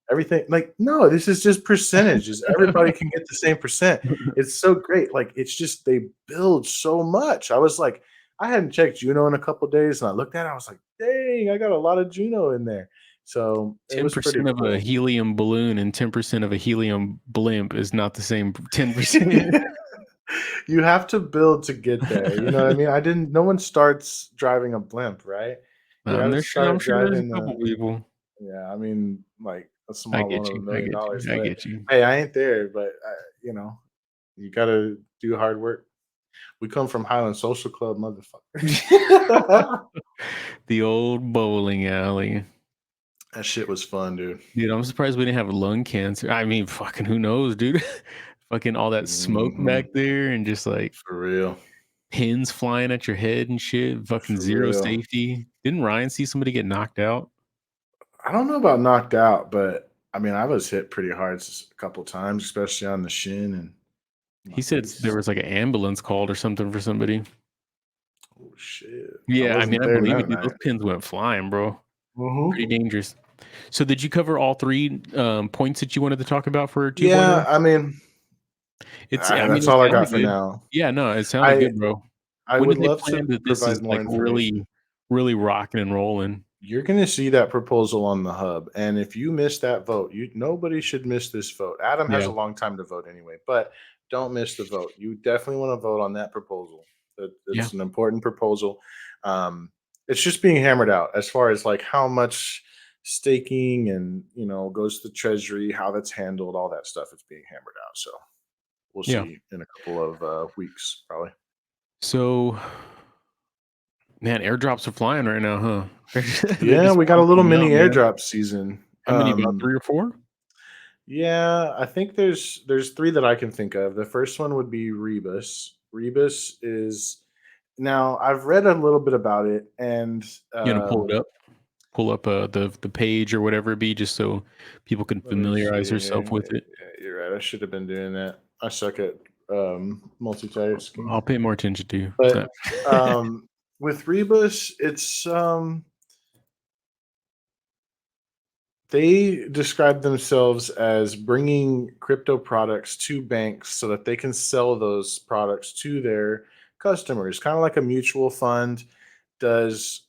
[SPEAKER 1] Everything like, no, this is just percentages. Everybody can get the same percent. It's so great. Like, it's just they build so much. I was like, I hadn't checked Juno in a couple days, and I looked at it, I was like, dang, I got a lot of Juno in there. So it was pretty
[SPEAKER 2] 10% of a
[SPEAKER 1] cool.
[SPEAKER 2] helium balloon and 10% of a helium blimp is not the same 10%.
[SPEAKER 1] You have to build to get there. You know what I mean? I didn't No one starts driving a blimp, right? You gotta
[SPEAKER 2] I'm
[SPEAKER 1] start
[SPEAKER 2] sure there's a
[SPEAKER 1] driving
[SPEAKER 2] couple
[SPEAKER 1] the
[SPEAKER 2] people.
[SPEAKER 1] yeah, I mean, like a
[SPEAKER 2] I
[SPEAKER 1] small loan
[SPEAKER 2] get
[SPEAKER 1] of
[SPEAKER 2] you. I get you.
[SPEAKER 1] $1 million,
[SPEAKER 2] I
[SPEAKER 1] but
[SPEAKER 2] get you.
[SPEAKER 1] hey, I ain't there, but you know, you gotta do hard work. We come from Highland Social Club, motherfucker.
[SPEAKER 2] The old bowling alley.
[SPEAKER 1] That shit was fun, dude.
[SPEAKER 2] Dude, I'm surprised we didn't have lung cancer. I mean, fucking who knows, dude? Fucking all that smoke
[SPEAKER 1] Mhm.
[SPEAKER 2] back there and just like
[SPEAKER 1] For real.
[SPEAKER 2] pins flying at your head and shit. Fucking
[SPEAKER 1] For
[SPEAKER 2] zero
[SPEAKER 1] real.
[SPEAKER 2] safety. Didn't Ryan see somebody get knocked out?
[SPEAKER 1] I don't know about knocked out, but I mean, I was hit pretty hard a couple times, especially on the shin and my
[SPEAKER 2] He said there
[SPEAKER 1] face.
[SPEAKER 2] was like an ambulance called or something for somebody.
[SPEAKER 1] Oh shit! I
[SPEAKER 2] Yeah, I mean,
[SPEAKER 1] wasn't
[SPEAKER 2] I
[SPEAKER 1] there
[SPEAKER 2] believe
[SPEAKER 1] that
[SPEAKER 2] it, dude. Those
[SPEAKER 1] night.
[SPEAKER 2] pins went flying, bro. Pretty
[SPEAKER 1] Hmm.
[SPEAKER 2] dangerous. So did you cover all 3 points that you wanted to talk about for 2.0?
[SPEAKER 1] Yeah, I mean,
[SPEAKER 2] I mean,
[SPEAKER 1] that's
[SPEAKER 2] it
[SPEAKER 1] all I got
[SPEAKER 2] sounded
[SPEAKER 1] for
[SPEAKER 2] good.
[SPEAKER 1] now.
[SPEAKER 2] Yeah, no, it sounded
[SPEAKER 1] I
[SPEAKER 2] good, bro.
[SPEAKER 1] I
[SPEAKER 2] When
[SPEAKER 1] would
[SPEAKER 2] did they
[SPEAKER 1] love to
[SPEAKER 2] plan that this is,
[SPEAKER 1] provide more
[SPEAKER 2] like,
[SPEAKER 1] information.
[SPEAKER 2] really rocking and rolling?
[SPEAKER 1] You're gonna see that proposal on the hub, and if you miss that vote, you nobody should miss this vote. Adam has
[SPEAKER 2] Yeah,
[SPEAKER 1] a long time to vote anyway, but don't miss the vote. You definitely want to vote on that proposal.
[SPEAKER 2] yeah,
[SPEAKER 1] It's an important proposal. Um, it's just being hammered out as far as like how much staking and goes to the treasury, how that's handled, all that stuff. It's being hammered out. So we'll
[SPEAKER 2] yeah.
[SPEAKER 1] see in a couple of weeks, probably.
[SPEAKER 2] So, man, airdrops are flying right now, huh? They
[SPEAKER 1] Yeah,
[SPEAKER 2] just
[SPEAKER 1] we got a
[SPEAKER 2] keep
[SPEAKER 1] little
[SPEAKER 2] coming
[SPEAKER 1] mini
[SPEAKER 2] out, man.
[SPEAKER 1] airdrop season.
[SPEAKER 2] How many, about 3 or 4?
[SPEAKER 1] Yeah, I think there's 3 that I can think of. The first one would be Rebus. Rebus is now I've read a little bit about it, and
[SPEAKER 2] You gonna pull it up? Pull up, the page or whatever it be just so people can
[SPEAKER 1] let me see
[SPEAKER 2] familiarize themselves with
[SPEAKER 1] here.
[SPEAKER 2] it.
[SPEAKER 1] Yeah, you're right. I should have been doing that. I suck at multitasking.
[SPEAKER 2] I'll pay more attention to you.
[SPEAKER 1] But
[SPEAKER 2] No.
[SPEAKER 1] with Rebus, they describe themselves as bringing crypto products to banks so that they can sell those products to their customers, kind of like a mutual fund does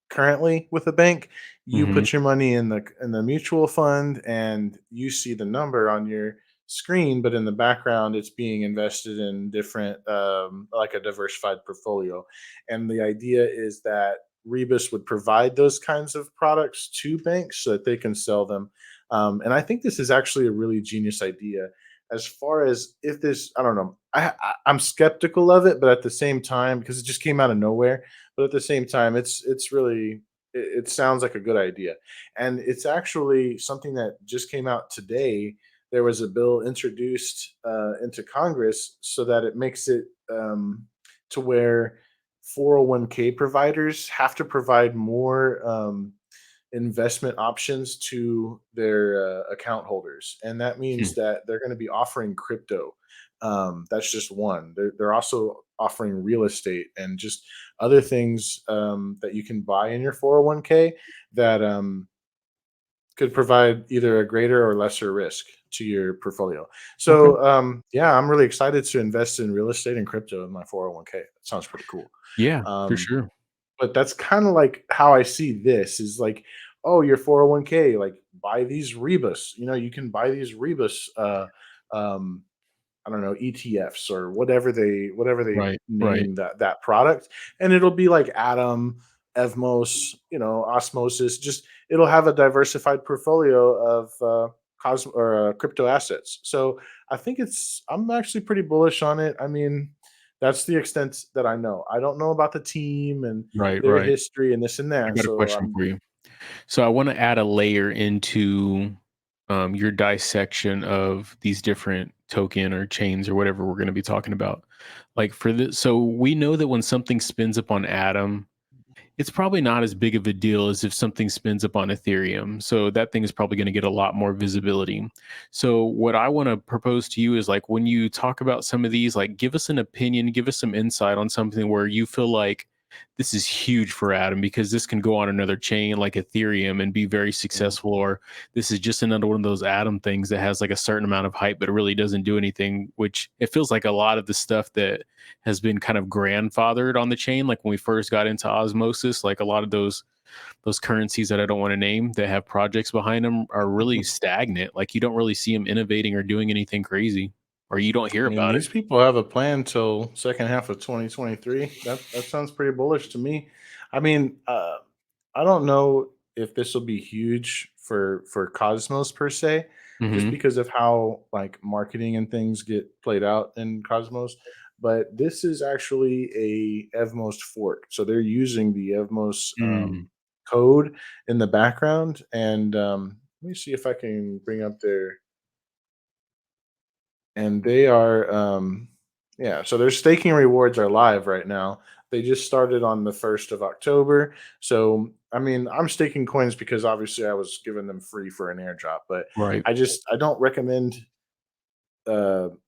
[SPEAKER 1] currently with a bank. You
[SPEAKER 2] Mhm.
[SPEAKER 1] put your money in the mutual fund and you see the number on your screen, but in the background it's being invested in different like a diversified portfolio. And the idea is that Rebus would provide those kinds of products to banks so that they can sell them. And I think this is actually a really genius idea. As far as if this, I don't know, I'm skeptical of it, but at the same time, because it just came out of nowhere, but at the same time, it's really it sounds like a good idea, and it's actually something that just came out today. There was a bill introduced into Congress so that it makes it to where 401k providers have to provide more investment options to their account holders, and that
[SPEAKER 2] Hmm.
[SPEAKER 1] means that they're going to be offering crypto. That's just one. They're also offering real estate and just other things that you can buy in your 401k that could provide either a greater or lesser risk to your portfolio.
[SPEAKER 2] Okay.
[SPEAKER 1] So, yeah, I'm really excited to invest in real estate and crypto in my 401k. That sounds pretty cool.
[SPEAKER 2] Yeah, for
[SPEAKER 1] Um,
[SPEAKER 2] sure.
[SPEAKER 1] but that's kind of like how I see this is like, oh, your 401k, like buy these Rebus. You can buy these Rebus um I don't know, ETFs or whatever they
[SPEAKER 2] Right, right,
[SPEAKER 1] name that product, and it'll be like Atom, Evmos, Osmosis. Just it'll have a diversified portfolio of crypto assets. So I think I'm actually pretty bullish on it. I mean, that's the extent that I know. I don't know about the team and
[SPEAKER 2] right,
[SPEAKER 1] their
[SPEAKER 2] right.
[SPEAKER 1] history and this and
[SPEAKER 2] I
[SPEAKER 1] that.
[SPEAKER 2] got a
[SPEAKER 1] So
[SPEAKER 2] question
[SPEAKER 1] I'm
[SPEAKER 2] for you. So I want to add a layer into your dissection of these different token or chains or whatever we're going to be talking about. Like for this, so we know that when something spins up on Atom, it's probably not as big of a deal as if something spins up on Ethereum. So that thing is probably going to get a lot more visibility. So what I want to propose to you is like when you talk about some of these, like give us an opinion, give us some insight on something where you feel like this is huge for Atom because this can go on another chain like Ethereum and be very
[SPEAKER 1] Mhm.
[SPEAKER 2] successful, or this is just another one of those Atom things that has like a certain amount of hype but it really doesn't do anything, which it feels like a lot of the stuff that has been kind of grandfathered on the chain. Like when we first got into osmosis, like a lot of those currencies that I don't want to name that have projects behind them are really stagnant. Like you don't really see them innovating or doing anything crazy, or you don't hear
[SPEAKER 1] I mean,
[SPEAKER 2] about it.
[SPEAKER 1] these people have a plan till second half of 2023. That sounds pretty bullish to me. I mean, I don't know if this will be huge for Cosmos per se, just
[SPEAKER 2] Hmm.
[SPEAKER 1] because of how like marketing and things get played out in Cosmos. But this is actually a Evmos fork, so they're using the Evmos
[SPEAKER 2] Mm.
[SPEAKER 1] code in the background. And let me see if I can bring up their and they are yeah, so their staking rewards are live right now. They just started on the 1st of October. So I mean, I'm staking coins because obviously I was giving them free for an airdrop, but
[SPEAKER 2] Right.
[SPEAKER 1] I don't recommend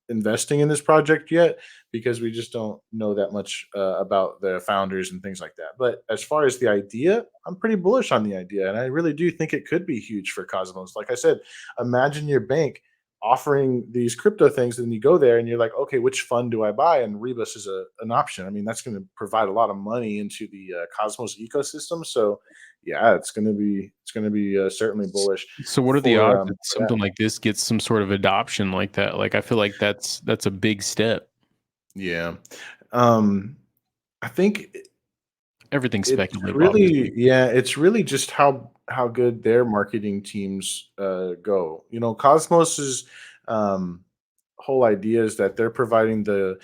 [SPEAKER 1] investing in this project yet because we just don't know that much about the founders and things like that. But as far as the idea, I'm pretty bullish on the idea, and I really do think it could be huge for Cosmos. Like I said, imagine your bank offering these crypto things, and you go there and you're like, okay, which fund do I buy? And Rebus is an option. I mean, that's going to provide a lot of money into the Cosmos ecosystem. So, yeah, it's going to be certainly bullish
[SPEAKER 2] So what are the
[SPEAKER 1] for
[SPEAKER 2] odds that
[SPEAKER 1] for that.
[SPEAKER 2] something like this gets some sort of adoption like that? Like I feel like that's a big step.
[SPEAKER 1] Yeah. Um, I think
[SPEAKER 2] Everything's
[SPEAKER 1] it's
[SPEAKER 2] speculative,
[SPEAKER 1] really
[SPEAKER 2] obviously.
[SPEAKER 1] yeah, it's really just how good their marketing teams, go. Cosmos's, um, whole idea is that they're providing the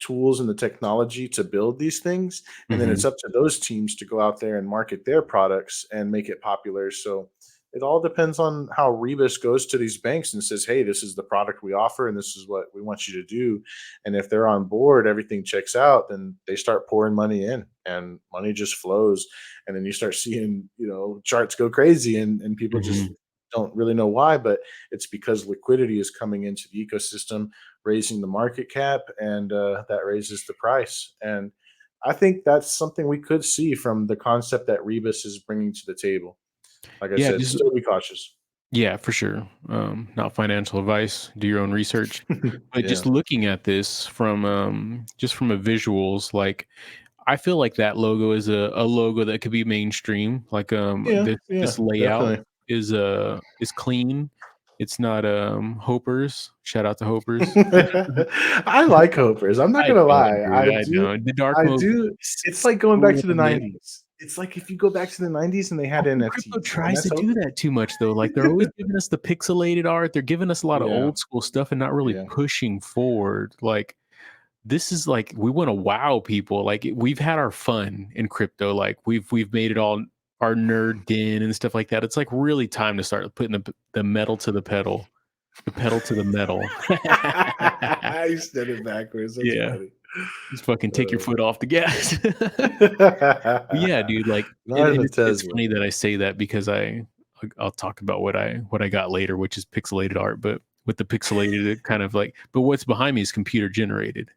[SPEAKER 1] tools and the technology to build these things, and then
[SPEAKER 2] Hmm.
[SPEAKER 1] it's up to those teams to go out there and market their products and make it popular. So it all depends on how Rebus goes to these banks and says, "Hey, this is the product we offer, and this is what we want you to do." And if they're on board, everything checks out, then they start pouring money in, and money just flows. And then you start seeing, charts go crazy, and people just
[SPEAKER 2] Hmm.
[SPEAKER 1] don't really know why, but it's because liquidity is coming into the ecosystem, raising the market cap, and that raises the price. And I think that's something we could see from the concept that Rebus is bringing to the table. Like I
[SPEAKER 2] Yeah,
[SPEAKER 1] said,
[SPEAKER 2] just
[SPEAKER 1] still be cautious.
[SPEAKER 2] yeah, for sure. Not financial advice. Do your own research. But
[SPEAKER 1] Yeah.
[SPEAKER 2] just looking at this from just from a visuals, like I feel like that logo is a logo that could be mainstream. Like
[SPEAKER 1] Yeah.
[SPEAKER 2] this
[SPEAKER 1] Yeah.
[SPEAKER 2] layout
[SPEAKER 1] Definitely.
[SPEAKER 2] is clean. It's not Hopers. Shout out to Hopers.
[SPEAKER 1] I like Hopers. I'm not
[SPEAKER 2] I
[SPEAKER 1] gonna
[SPEAKER 2] know,
[SPEAKER 1] lie.
[SPEAKER 2] dude. I know. The dark
[SPEAKER 1] I
[SPEAKER 2] mode
[SPEAKER 1] do.
[SPEAKER 2] is
[SPEAKER 1] It's like going back
[SPEAKER 2] cool,
[SPEAKER 1] to the
[SPEAKER 2] man.
[SPEAKER 1] '90s. It's like if you go back to the '90s and they had
[SPEAKER 2] Open Crypto
[SPEAKER 1] NFTs, and
[SPEAKER 2] tries to
[SPEAKER 1] that's
[SPEAKER 2] do
[SPEAKER 1] Hopers.
[SPEAKER 2] that too much though. Like they're always giving us the pixelated art. They're giving us a lot of
[SPEAKER 1] Yeah.
[SPEAKER 2] old school stuff and not really
[SPEAKER 1] Yeah.
[SPEAKER 2] pushing forward. Like this is like we want to wow people. Like we've had our fun in crypto. Like we've made it all our nerd den and stuff like that. It's like really time to start putting the metal to the pedal to the metal.
[SPEAKER 1] I said it backwards. That's
[SPEAKER 2] Yeah,
[SPEAKER 1] funny.
[SPEAKER 2] just fucking take your
[SPEAKER 1] Uh,
[SPEAKER 2] foot off the gas. Yeah, dude, like,
[SPEAKER 1] Not in
[SPEAKER 2] and
[SPEAKER 1] a
[SPEAKER 2] it's
[SPEAKER 1] Tesla.
[SPEAKER 2] funny that I say that because I'll talk about what I got later, which is pixelated art, but with the pixelated, it kind of like, but what's behind me is computer generated.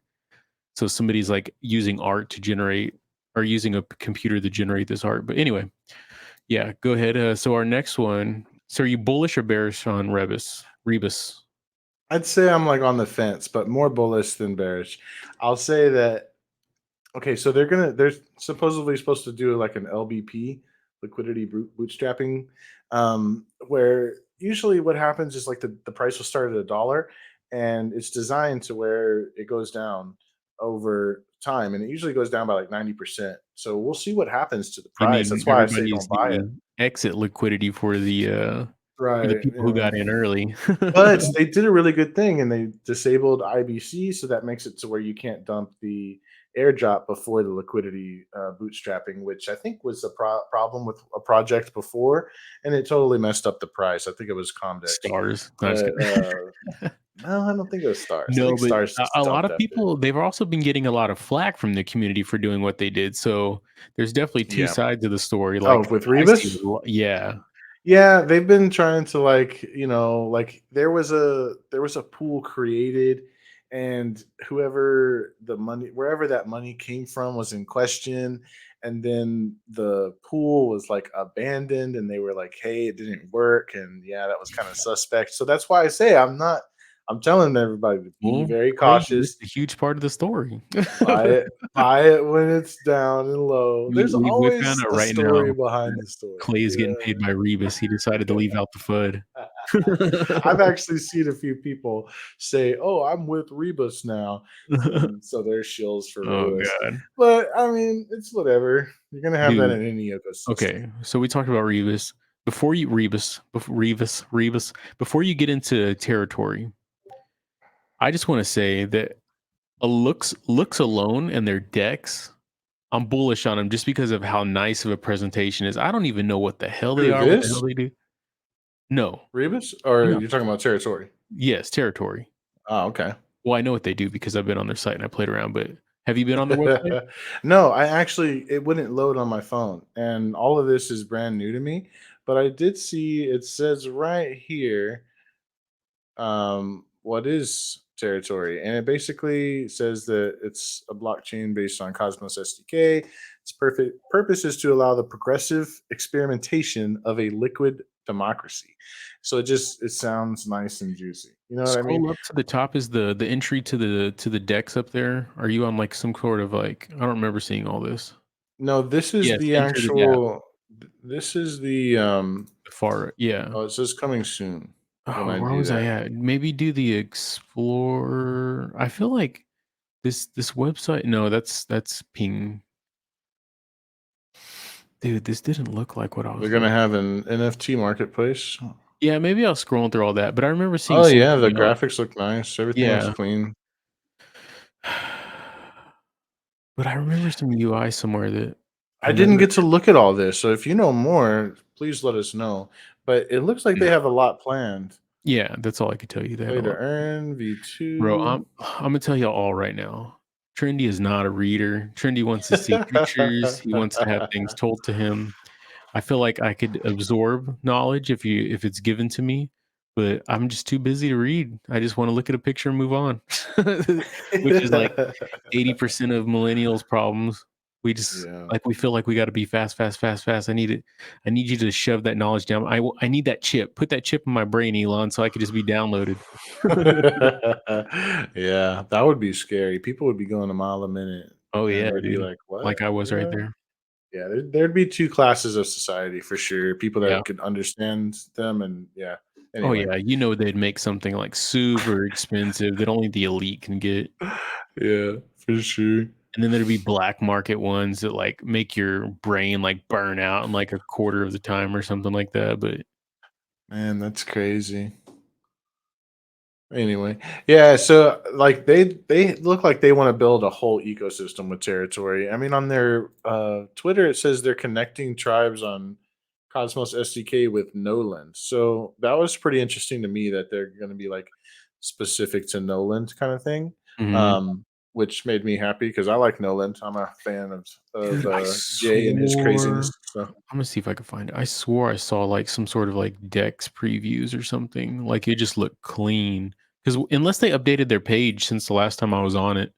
[SPEAKER 2] So somebody's like using art to generate or using a computer to generate this art. But anyway, Yeah, go ahead. So our next one. So are you bullish or bearish on Rebus?
[SPEAKER 1] I'd say I'm like on the fence, but more bullish than bearish. I'll say that okay, so they're supposedly supposed to do like an LBP, liquidity bootstrapping, where usually what happens is like the price will start at $1, and it's designed to where it goes down over time, and it usually goes down by like 90%. So we'll see what happens to the
[SPEAKER 2] You
[SPEAKER 1] price.
[SPEAKER 2] mean
[SPEAKER 1] That's why I say
[SPEAKER 2] everybody's
[SPEAKER 1] don't buy it.
[SPEAKER 2] the exit liquidity for the
[SPEAKER 1] Right.
[SPEAKER 2] people who
[SPEAKER 1] Yeah.
[SPEAKER 2] got in early.
[SPEAKER 1] But they did a really good thing, and they disabled IBC, so that makes it to where you can't dump the airdrop before the liquidity bootstrapping, which I think was a problem with a project before, and it totally messed up the price. I think it was Comdex,
[SPEAKER 2] Stars. No, I'm just
[SPEAKER 1] but
[SPEAKER 2] kidding.
[SPEAKER 1] no, I don't think it was Stars. I
[SPEAKER 2] No,
[SPEAKER 1] think
[SPEAKER 2] but
[SPEAKER 1] Stars
[SPEAKER 2] a lot
[SPEAKER 1] dumped
[SPEAKER 2] of
[SPEAKER 1] after.
[SPEAKER 2] people, they've also been getting a lot of flack from the community for doing what they did. So there's definitely two
[SPEAKER 1] Yeah.
[SPEAKER 2] sides of the story.
[SPEAKER 1] Oh,
[SPEAKER 2] Like
[SPEAKER 1] with
[SPEAKER 2] I see,
[SPEAKER 1] Rebus?
[SPEAKER 2] yeah,
[SPEAKER 1] Yeah, they've been trying to like, like there was a pool created, and whoever the money wherever that money came from was in question, and then the pool was like abandoned, and they were like, "Hey, it didn't work." And yeah, that was kind of suspect. So that's why I say I'm telling everybody to be
[SPEAKER 2] well,
[SPEAKER 1] very
[SPEAKER 2] hey, it's
[SPEAKER 1] cautious.
[SPEAKER 2] a huge part of the story.
[SPEAKER 1] Buy it when it's down and low. There's
[SPEAKER 2] We found
[SPEAKER 1] always
[SPEAKER 2] out
[SPEAKER 1] a
[SPEAKER 2] right now
[SPEAKER 1] story behind
[SPEAKER 2] that
[SPEAKER 1] the story.
[SPEAKER 2] Clay is getting
[SPEAKER 1] Yeah.
[SPEAKER 2] paid by Rebus. He decided to leave out the
[SPEAKER 1] I've
[SPEAKER 2] FUD.
[SPEAKER 1] actually seen a few people say, "Oh, I'm with Rebus now," and so they're shills for
[SPEAKER 2] Oh
[SPEAKER 1] Rebus.
[SPEAKER 2] god,
[SPEAKER 1] But I mean, it's whatever. You're gonna have that
[SPEAKER 2] dude.
[SPEAKER 1] in any ecosystem.
[SPEAKER 2] Okay, so we talked about Rebus. Before you get into territory, I just want to say that looks alone and their decks, I'm bullish on them just because of how nice of a presentation is. I don't even know what the hell they
[SPEAKER 1] Who
[SPEAKER 2] are, what the hell
[SPEAKER 1] this?
[SPEAKER 2] they do. No,
[SPEAKER 1] Rebus, or
[SPEAKER 2] no,
[SPEAKER 1] you're talking about territory?
[SPEAKER 2] yes, territory.
[SPEAKER 1] Oh, okay.
[SPEAKER 2] Well, I know what they do because I've been on their site and I played around. But have you been on their website?
[SPEAKER 1] No, I actually it wouldn't load on my phone, and all of this is brand new to me. But I did see it says right here what is territory, and it basically says that it's a blockchain based on Cosmos SDK. Its perfect purpose is to allow the progressive experimentation of a liquid democracy. So it sounds nice and juicy, you know what I mean?
[SPEAKER 2] Scroll up to the top is the entry to the decks up there. Are you on like some sort of like I don't remember seeing all this.
[SPEAKER 1] No, this is
[SPEAKER 2] Yes,
[SPEAKER 1] the
[SPEAKER 2] enter the dApp.
[SPEAKER 1] actual this is the
[SPEAKER 2] The far yeah.
[SPEAKER 1] oh, it says coming soon when
[SPEAKER 2] Oh,
[SPEAKER 1] I
[SPEAKER 2] where
[SPEAKER 1] do
[SPEAKER 2] was I
[SPEAKER 1] that.
[SPEAKER 2] at? Maybe do the Explorer. I feel like this website. No, that's Ping. Dude, this didn't look like what I
[SPEAKER 1] They're
[SPEAKER 2] was
[SPEAKER 1] gonna
[SPEAKER 2] looking.
[SPEAKER 1] have an NFT marketplace.
[SPEAKER 2] Yeah, maybe I was scrolling through all that, but I remember seeing
[SPEAKER 1] Oh yeah,
[SPEAKER 2] something
[SPEAKER 1] the
[SPEAKER 2] else.
[SPEAKER 1] graphics look nice. Everything looks
[SPEAKER 2] Yeah.
[SPEAKER 1] clean.
[SPEAKER 2] But I remember some UI somewhere that I
[SPEAKER 1] I didn't
[SPEAKER 2] never.
[SPEAKER 1] get to look at all this, so if you know more, please let us know. But it looks like they
[SPEAKER 2] No.
[SPEAKER 1] have a lot planned.
[SPEAKER 2] Yeah, that's all I could tell you. They have
[SPEAKER 1] Play
[SPEAKER 2] a
[SPEAKER 1] to
[SPEAKER 2] lot.
[SPEAKER 1] earn,
[SPEAKER 2] Bro,
[SPEAKER 1] V2.
[SPEAKER 2] I'm gonna tell you all right now. Trendy is not a reader. Trendy wants to see pictures. He wants to have things told to him. I feel like I could absorb knowledge if it's given to me, but I'm just too busy to read. I just want to look at a picture and move on. Which is like 80% of millennials' problems. We just
[SPEAKER 1] Yeah.
[SPEAKER 2] like we feel like we got to be fast, fast, fast, fast. I need it. I need you to shove that knowledge down. I need that chip. Put that chip in my brain, Elon, so I could just be downloaded.
[SPEAKER 1] Yeah, that would be scary. People would be going a mile a minute,
[SPEAKER 2] Oh
[SPEAKER 1] and
[SPEAKER 2] yeah,
[SPEAKER 1] they'd be
[SPEAKER 2] dude.
[SPEAKER 1] like, "What?"
[SPEAKER 2] Like I was right
[SPEAKER 1] Yeah.
[SPEAKER 2] there.
[SPEAKER 1] Yeah, there'd be 2 classes of society for sure, people
[SPEAKER 2] Yeah.
[SPEAKER 1] that could understand them and yeah.
[SPEAKER 2] Oh
[SPEAKER 1] Anyway.
[SPEAKER 2] yeah. You know they'd make something like super expensive that only the elite can get.
[SPEAKER 1] Yeah, for sure.
[SPEAKER 2] And then there'd be black market ones that like make your brain like burn out in like a quarter of the time or something like that. But
[SPEAKER 1] Man, that's crazy. Anyway, yeah, so, like, they look like they wanna build a whole ecosystem with territory. I mean, on their, Twitter, it says they're connecting tribes on Cosmos SDK with Noland. So, that was pretty interesting to me that they're gonna be, like, specific to Noland kinda thing,
[SPEAKER 2] mhm.
[SPEAKER 1] um, which made me happy because I like Noland. I'm a fan of,
[SPEAKER 2] Dude, I
[SPEAKER 1] Jay and his
[SPEAKER 2] swore
[SPEAKER 1] craziness, so
[SPEAKER 2] I'm gonna see if I can find it. I swore I saw like some sort of like Dex previews or something. Like it just looked clean. Because unless they updated their page since the last time I was on it,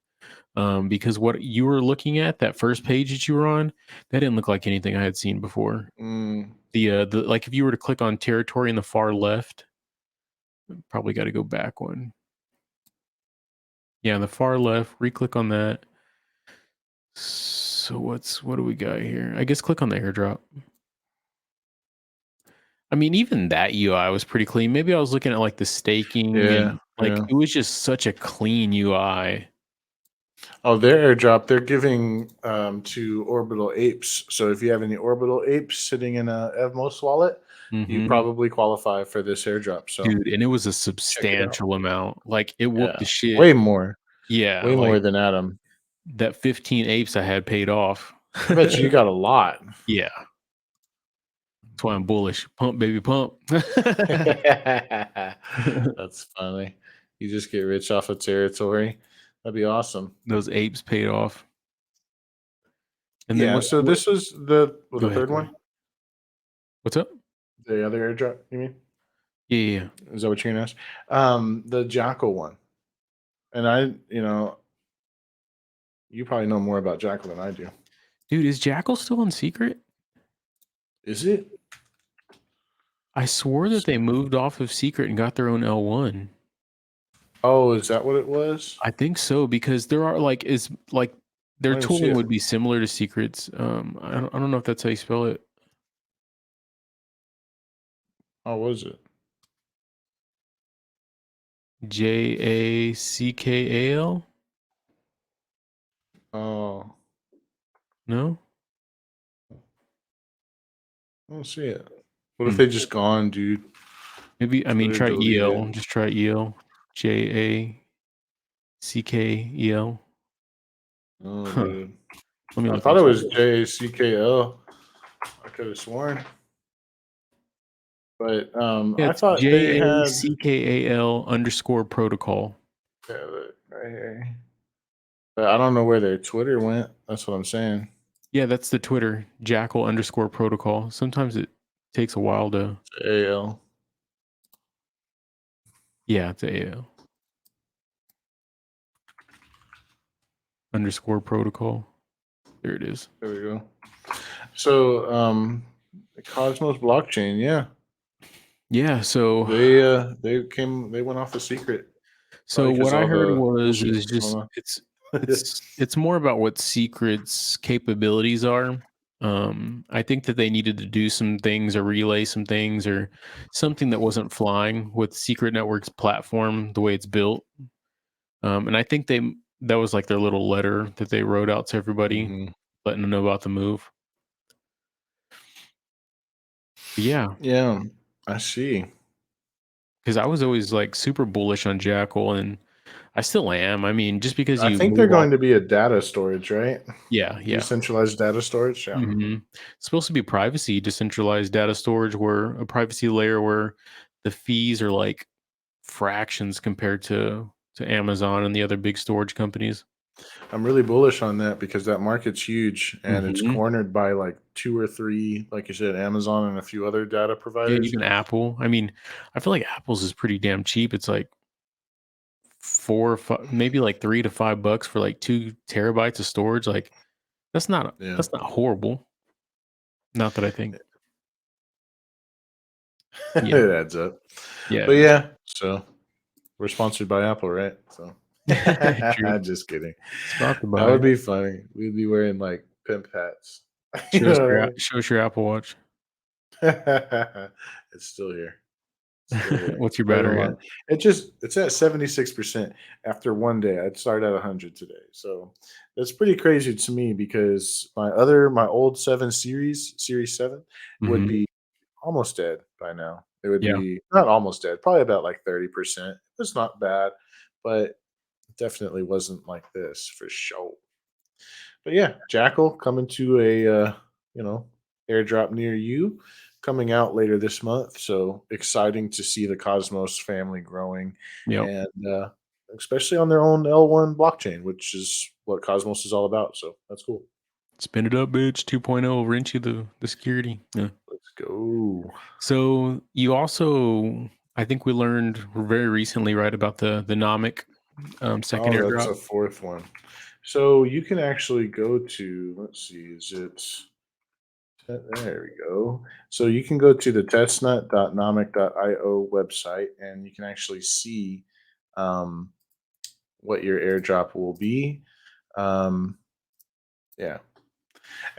[SPEAKER 2] Because what you were looking at, that first page that you were on, that didn't look like anything I had seen before.
[SPEAKER 1] Mm.
[SPEAKER 2] The like if you were to click on territory in the far left, probably got to go back one. Yeah, on the far left, re-click on that. So what do we got here? I guess click on the airdrop. I mean, even that UI was pretty clean. Maybe I was looking at like the staking
[SPEAKER 1] Yeah,
[SPEAKER 2] and like
[SPEAKER 1] yeah.
[SPEAKER 2] it was just such a clean UI.
[SPEAKER 1] Oh, their airdrop, they're giving to orbital apes. So if you have any orbital apes sitting in a Evmos wallet, you
[SPEAKER 2] Hmm.
[SPEAKER 1] probably qualify for this airdrop. So
[SPEAKER 2] Dude, and it was a
[SPEAKER 1] check it out.
[SPEAKER 2] substantial amount. Like it whooped
[SPEAKER 1] Yeah,
[SPEAKER 2] the shit.
[SPEAKER 1] way more,
[SPEAKER 2] Yeah,
[SPEAKER 1] way more
[SPEAKER 2] like
[SPEAKER 1] than Adam.
[SPEAKER 2] that 15 apes I had paid off.
[SPEAKER 1] I bet you got a lot.
[SPEAKER 2] Yeah, that's why I'm bullish. Pump, baby, pump.
[SPEAKER 1] That's funny. You just get rich off of territory. That'd be awesome.
[SPEAKER 2] Those apes paid off. And then
[SPEAKER 1] Yeah. So
[SPEAKER 2] what
[SPEAKER 1] this was
[SPEAKER 2] go
[SPEAKER 1] the
[SPEAKER 2] ahead,
[SPEAKER 1] third
[SPEAKER 2] go ahead.
[SPEAKER 1] one,
[SPEAKER 2] What's up?
[SPEAKER 1] the other airdrop. You mean?
[SPEAKER 2] Yeah, yeah, yeah.
[SPEAKER 1] Is that what you're gonna ask? The Jackal one, and you probably know more about Jackal than I do.
[SPEAKER 2] Dude, is Jackal still in secret?
[SPEAKER 1] Is it?
[SPEAKER 2] I swore that they moved off of secret and got their own L1.
[SPEAKER 1] Oh, is that what it was?
[SPEAKER 2] I think so because there are like is like
[SPEAKER 1] I
[SPEAKER 2] their
[SPEAKER 1] don't even see
[SPEAKER 2] tooling
[SPEAKER 1] it.
[SPEAKER 2] would be similar to secrets. I don't know if that's how you spell it.
[SPEAKER 1] How was it?
[SPEAKER 2] Jackal?
[SPEAKER 1] Oh,
[SPEAKER 2] No?
[SPEAKER 1] I don't see it. What if
[SPEAKER 2] Hmm.
[SPEAKER 1] they just gone, dude?
[SPEAKER 2] Maybe I mean
[SPEAKER 1] Twitter
[SPEAKER 2] try EL.
[SPEAKER 1] deleted.
[SPEAKER 2] Just try EL. Jackel.
[SPEAKER 1] Oh,
[SPEAKER 2] Huh.
[SPEAKER 1] dude.
[SPEAKER 2] Let me
[SPEAKER 1] I
[SPEAKER 2] look
[SPEAKER 1] thought it
[SPEAKER 2] into
[SPEAKER 1] was
[SPEAKER 2] it.
[SPEAKER 1] JACKL. I could have sworn, but
[SPEAKER 2] Yeah,
[SPEAKER 1] I
[SPEAKER 2] it's
[SPEAKER 1] thought they had
[SPEAKER 2] Jackal_protocol.
[SPEAKER 1] yeah, look, right here. But I don't know where their Twitter went. That's what I'm saying.
[SPEAKER 2] Yeah, that's the Twitter, Jackal_protocol. Sometimes it takes a while to
[SPEAKER 1] AL.
[SPEAKER 2] yeah, it's AL underscore protocol. There it is.
[SPEAKER 1] There we go. So, the Cosmos blockchain, yeah,
[SPEAKER 2] Yeah, so
[SPEAKER 1] they went off a secret.
[SPEAKER 2] so
[SPEAKER 1] Probably because
[SPEAKER 2] what I
[SPEAKER 1] all
[SPEAKER 2] heard
[SPEAKER 1] the
[SPEAKER 2] was
[SPEAKER 1] bullshit
[SPEAKER 2] is
[SPEAKER 1] that's going
[SPEAKER 2] just
[SPEAKER 1] on.
[SPEAKER 2] it's more about what secrets capabilities are. I think that they needed to do some things or relay some things or something that wasn't flying with Secret Network's platform the way it's built. And I think that was like their little letter that they wrote out to everybody,
[SPEAKER 1] Hmm.
[SPEAKER 2] letting them know about the move. But yeah,
[SPEAKER 1] Yeah, I see.
[SPEAKER 2] because I was always like super bullish on Jackal, and I still am. I mean, just because
[SPEAKER 1] I
[SPEAKER 2] you
[SPEAKER 1] think they're
[SPEAKER 2] move off,
[SPEAKER 1] going to be a data storage, right?
[SPEAKER 2] yeah, yeah.
[SPEAKER 1] Decentralized data storage. Yeah.
[SPEAKER 2] It's supposed to be privacy, decentralized data storage, where a privacy layer where the fees are like fractions compared to Amazon and the other big storage companies.
[SPEAKER 1] I'm really bullish on that because that market's huge and it's
[SPEAKER 2] Hmm.
[SPEAKER 1] cornered by like two or three, like you said, Amazon and a few other data
[SPEAKER 2] Yeah,
[SPEAKER 1] providers.
[SPEAKER 2] even Apple. I mean, I feel like Apple's is pretty damn cheap. It's like 4 or 5, maybe like $3 to $5 for like 2 terabytes of storage. Like
[SPEAKER 1] Yeah.
[SPEAKER 2] that's not horrible. Not that I think. Yeah,
[SPEAKER 1] It adds up.
[SPEAKER 2] yeah,
[SPEAKER 1] But
[SPEAKER 2] it
[SPEAKER 1] yeah, so we're sponsored by Apple, right? So
[SPEAKER 2] does. True.
[SPEAKER 1] just kidding.
[SPEAKER 2] It's about to
[SPEAKER 1] That
[SPEAKER 2] buy
[SPEAKER 1] would
[SPEAKER 2] it.
[SPEAKER 1] be funny. We'd be wearing like pimp hats. You know what I mean?
[SPEAKER 2] Show us your Apple Watch.
[SPEAKER 1] It's still here. Still here.
[SPEAKER 2] What's your
[SPEAKER 1] Right on
[SPEAKER 2] battery
[SPEAKER 1] line.
[SPEAKER 2] at?
[SPEAKER 1] It's at 76% after one day. I'd start at 100 today. So that's pretty crazy to me because my old 7 series 7 would
[SPEAKER 2] Hmm.
[SPEAKER 1] be almost dead by now. It would
[SPEAKER 2] Yeah.
[SPEAKER 1] be not almost dead, probably about like 30%. It's not bad, but it definitely wasn't like this for sure. But yeah, Jackal coming to you know, airdrop near you, coming out later this month. So exciting to see the Cosmos family growing,
[SPEAKER 2] Yep.
[SPEAKER 1] and especially on their own L1 blockchain, which is what Cosmos is all about. So that's cool.
[SPEAKER 2] Spin it up, bitch. 2.0 wrench you the security. Yeah.
[SPEAKER 1] Let's go.
[SPEAKER 2] So you also, I think we learned very recently, right, about the Nomic second
[SPEAKER 1] Oh, that's
[SPEAKER 2] airdrop.
[SPEAKER 1] a fourth one. So you can actually go to, let's see, is it, there we go. So you can go to the testnet.nomic.io website and you can actually see um, what your airdrop will be. Um, yeah.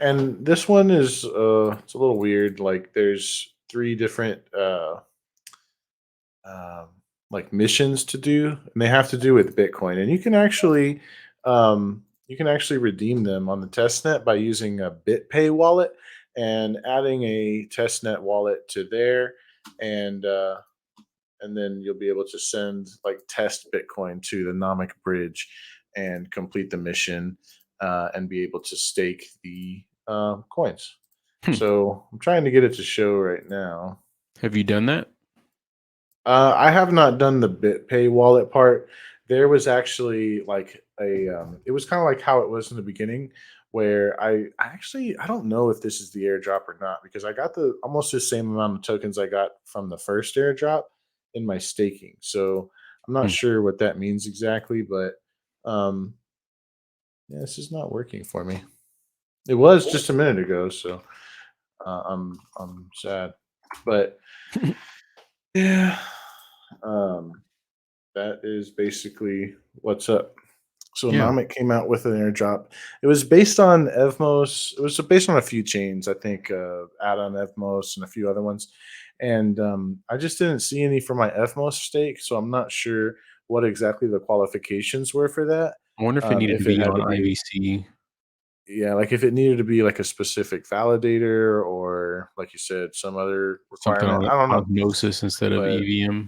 [SPEAKER 1] And this one is it's a little weird. Like there's three different um, like missions to do, and they have to do with Bitcoin. And you can actually redeem them on the testnet by using a BitPay wallet and adding a testnet wallet to there, and uh, and then you'll be able to send like test Bitcoin to the Nomic bridge and complete the mission and be able to stake the coins.
[SPEAKER 2] Hmm.
[SPEAKER 1] So I'm trying to get it to show right now.
[SPEAKER 2] Have you done that?
[SPEAKER 1] I have not done the BitPay wallet part. There was actually like it was kind of like how it was in the beginning, where I don't know if this is the airdrop or not because I got the almost the same amount of tokens I got from the first airdrop in my staking. So I'm not
[SPEAKER 2] Hmm.
[SPEAKER 1] sure what that means exactly, but um, yeah, this is not working for me. It was just a minute ago, so I'm sad, but yeah. Um, That is basically what's up. So
[SPEAKER 2] Yeah.
[SPEAKER 1] Nomic came out with an airdrop. It was based on Evmos. It was based on a few chains, I think, Atom, Evmos, and a few other ones. And I just didn't see any for my Evmos stake, so I'm not sure what exactly the qualifications were for that.
[SPEAKER 2] I wonder if it needed to
[SPEAKER 1] If it
[SPEAKER 2] be
[SPEAKER 1] had
[SPEAKER 2] on
[SPEAKER 1] to be,
[SPEAKER 2] IVC,
[SPEAKER 1] yeah, like if it needed to be like a specific validator or, like you said, some other
[SPEAKER 2] something
[SPEAKER 1] requirement.
[SPEAKER 2] on
[SPEAKER 1] I don't know,
[SPEAKER 2] osmosis instead of
[SPEAKER 1] but
[SPEAKER 2] EVM.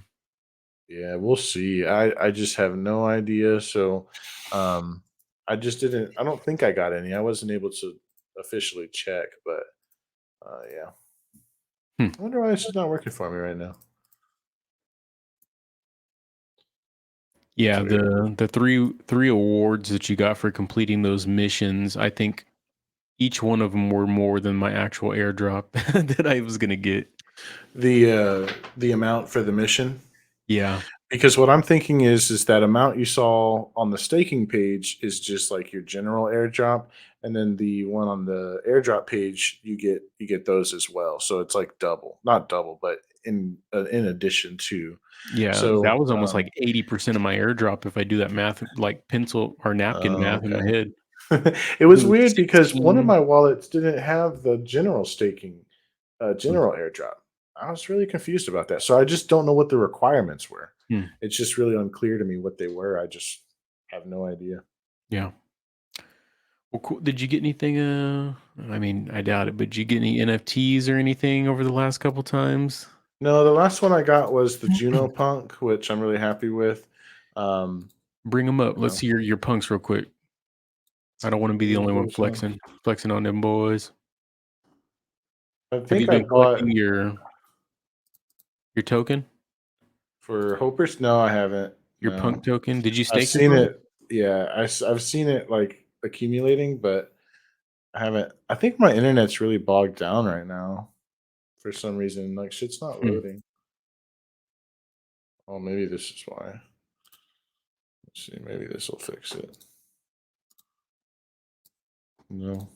[SPEAKER 1] yeah, we'll see. I just have no idea. So, um, I just didn't. I don't think I got any. I wasn't able to officially check, but yeah.
[SPEAKER 2] Hmm.
[SPEAKER 1] I wonder why this is not working for me right now. It's
[SPEAKER 2] Yeah,
[SPEAKER 1] weird.
[SPEAKER 2] the three awards that you got for completing those missions, I think each one of them were more than my actual airdrop that I was gonna get.
[SPEAKER 1] The amount for the mission.
[SPEAKER 2] Yeah.
[SPEAKER 1] Because what I'm thinking is that amount you saw on the staking page is just like your general airdrop, and then the one on the airdrop page you get those as well. So it's like double, not double, but in addition to.
[SPEAKER 2] Yeah, that
[SPEAKER 1] So
[SPEAKER 2] was almost like 80% of my airdrop if I do that math, like pencil or napkin math in my
[SPEAKER 1] okay.
[SPEAKER 2] head.
[SPEAKER 1] It
[SPEAKER 2] I think
[SPEAKER 1] was
[SPEAKER 2] it was
[SPEAKER 1] weird because one of
[SPEAKER 2] 16.
[SPEAKER 1] my wallets didn't have the general staking,
[SPEAKER 2] Hmm.
[SPEAKER 1] general airdrop. I was really confused about that. So I just don't know what the requirements were.
[SPEAKER 2] Hmm.
[SPEAKER 1] It's just really unclear to me what they were. I just have no idea.
[SPEAKER 2] Yeah. Well, cool. Did you get anything? I mean, I doubt it, but did you get any NFTs or anything over the last couple times?
[SPEAKER 1] No, the last one I got was the Juno Punk, which I'm really happy with. Um,
[SPEAKER 2] Bring them up.
[SPEAKER 1] you
[SPEAKER 2] Let's
[SPEAKER 1] know,
[SPEAKER 2] see your punks real quick. I don't want to be
[SPEAKER 1] let
[SPEAKER 2] the
[SPEAKER 1] me
[SPEAKER 2] only
[SPEAKER 1] pull
[SPEAKER 2] one
[SPEAKER 1] this up.
[SPEAKER 2] flexing on them boys.
[SPEAKER 1] I
[SPEAKER 2] Have you
[SPEAKER 1] think I
[SPEAKER 2] been
[SPEAKER 1] bought
[SPEAKER 2] collecting your token,
[SPEAKER 1] for Hopers. No, I haven't.
[SPEAKER 2] your
[SPEAKER 1] No,
[SPEAKER 2] punk token? Did you
[SPEAKER 1] I've
[SPEAKER 2] stake your
[SPEAKER 1] seen
[SPEAKER 2] punk?
[SPEAKER 1] it. Yeah, I've seen it like accumulating, but I haven't. I think my internet's really bogged down right now for some reason. Like shit's not
[SPEAKER 2] Hmm.
[SPEAKER 1] loading. Oh, maybe this is why. Let's see. Maybe this will fix it. No.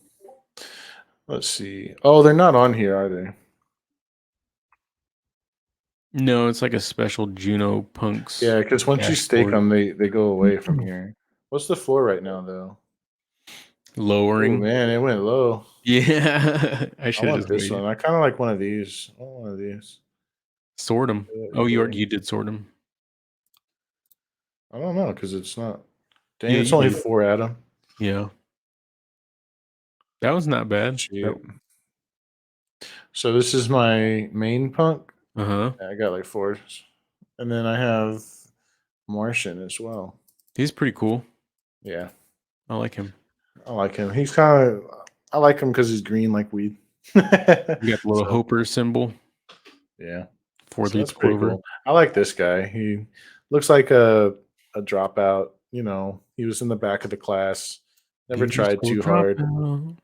[SPEAKER 1] Let's see. Oh, they're not on here, are they?
[SPEAKER 2] No, it's like a special Juno punks
[SPEAKER 1] Yeah, because once you stake
[SPEAKER 2] dashboard.
[SPEAKER 1] them, they go away from here. What's the floor right now, though? Oh
[SPEAKER 2] Lowering.
[SPEAKER 1] man, it went low.
[SPEAKER 2] Yeah, I
[SPEAKER 1] I
[SPEAKER 2] should have
[SPEAKER 1] want
[SPEAKER 2] just
[SPEAKER 1] this
[SPEAKER 2] waited.
[SPEAKER 1] one. I kind of like one of these. I want one of these.
[SPEAKER 2] Sort them.
[SPEAKER 1] Let me
[SPEAKER 2] Oh,
[SPEAKER 1] go.
[SPEAKER 2] you did sort them.
[SPEAKER 1] I don't know because it's not. Dang,
[SPEAKER 2] Yeah,
[SPEAKER 1] it's
[SPEAKER 2] you
[SPEAKER 1] only
[SPEAKER 2] did.
[SPEAKER 1] 4 Adam.
[SPEAKER 2] Yeah, that was not bad.
[SPEAKER 1] Shit. So this is my main punk.
[SPEAKER 2] Uh huh.
[SPEAKER 1] Yeah, I got like 4, and then I have Martian as well.
[SPEAKER 2] He's pretty cool.
[SPEAKER 1] Yeah,
[SPEAKER 2] I like him.
[SPEAKER 1] I like him. He's kind of. I like him because he's green like weed.
[SPEAKER 2] You got the little
[SPEAKER 1] So
[SPEAKER 2] Hopper symbol,
[SPEAKER 1] yeah.
[SPEAKER 2] four
[SPEAKER 1] So
[SPEAKER 2] leaves
[SPEAKER 1] that's pretty
[SPEAKER 2] clover.
[SPEAKER 1] cool. I like this guy. He looks like a dropout. You know, he was in the back of the class, never tried
[SPEAKER 2] Beautiful
[SPEAKER 1] too hard.
[SPEAKER 2] dropout.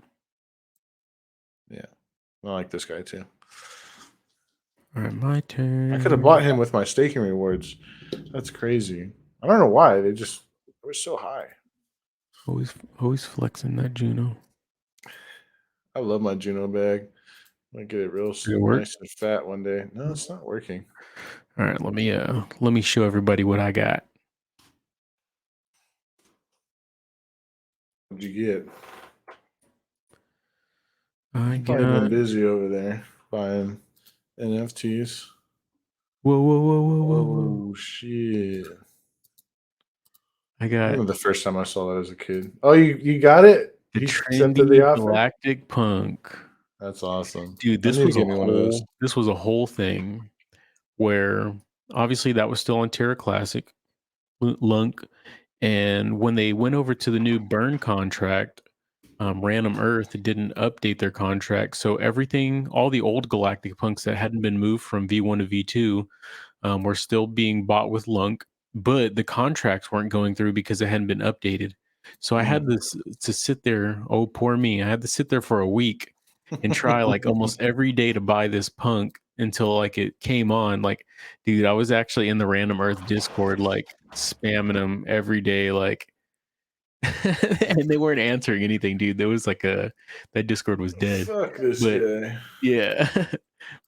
[SPEAKER 1] Yeah, I like this guy too.
[SPEAKER 2] All right, my
[SPEAKER 1] I could have
[SPEAKER 2] turn.
[SPEAKER 1] bought him with my staking rewards. That's crazy. I don't know why they were so high.
[SPEAKER 2] Always flexing that Juno.
[SPEAKER 1] I love my Juno bag. I'm gonna get it real
[SPEAKER 2] Did it work?
[SPEAKER 1] nice and fat one day. No, it's not working.
[SPEAKER 2] All right, let me show everybody what I got.
[SPEAKER 1] What'd you get?
[SPEAKER 2] I
[SPEAKER 1] You've probably been
[SPEAKER 2] got
[SPEAKER 1] busy over there buying NFTs.
[SPEAKER 2] whoa.
[SPEAKER 1] Oh shit!
[SPEAKER 2] I
[SPEAKER 1] I
[SPEAKER 2] got
[SPEAKER 1] remember the first time I saw that as a kid. Oh, you got it?
[SPEAKER 2] the
[SPEAKER 1] He accepted the
[SPEAKER 2] trendy
[SPEAKER 1] offer.
[SPEAKER 2] galactic punk.
[SPEAKER 1] That's awesome.
[SPEAKER 2] Dude,
[SPEAKER 1] I need to get me one of those.
[SPEAKER 2] this was a whole thing where obviously that was still on Terra Classic Lunk, and when they went over to the new burn contract, Random Earth didn't update their contract, so everything, all the old galactic punks that hadn't been moved from V1 to V2 were still being bought with Lunk, but the contracts weren't going through because it hadn't been updated. So I had this to sit there. Oh, poor me! I had to sit there for a week and try like almost every day to buy this punk until like it came on. Like, dude, I was actually in the Random Earth Discord, like spamming them every day, like, and they weren't answering anything, dude. There was like that Discord was dead.
[SPEAKER 1] Fuck this
[SPEAKER 2] But
[SPEAKER 1] guy.
[SPEAKER 2] yeah.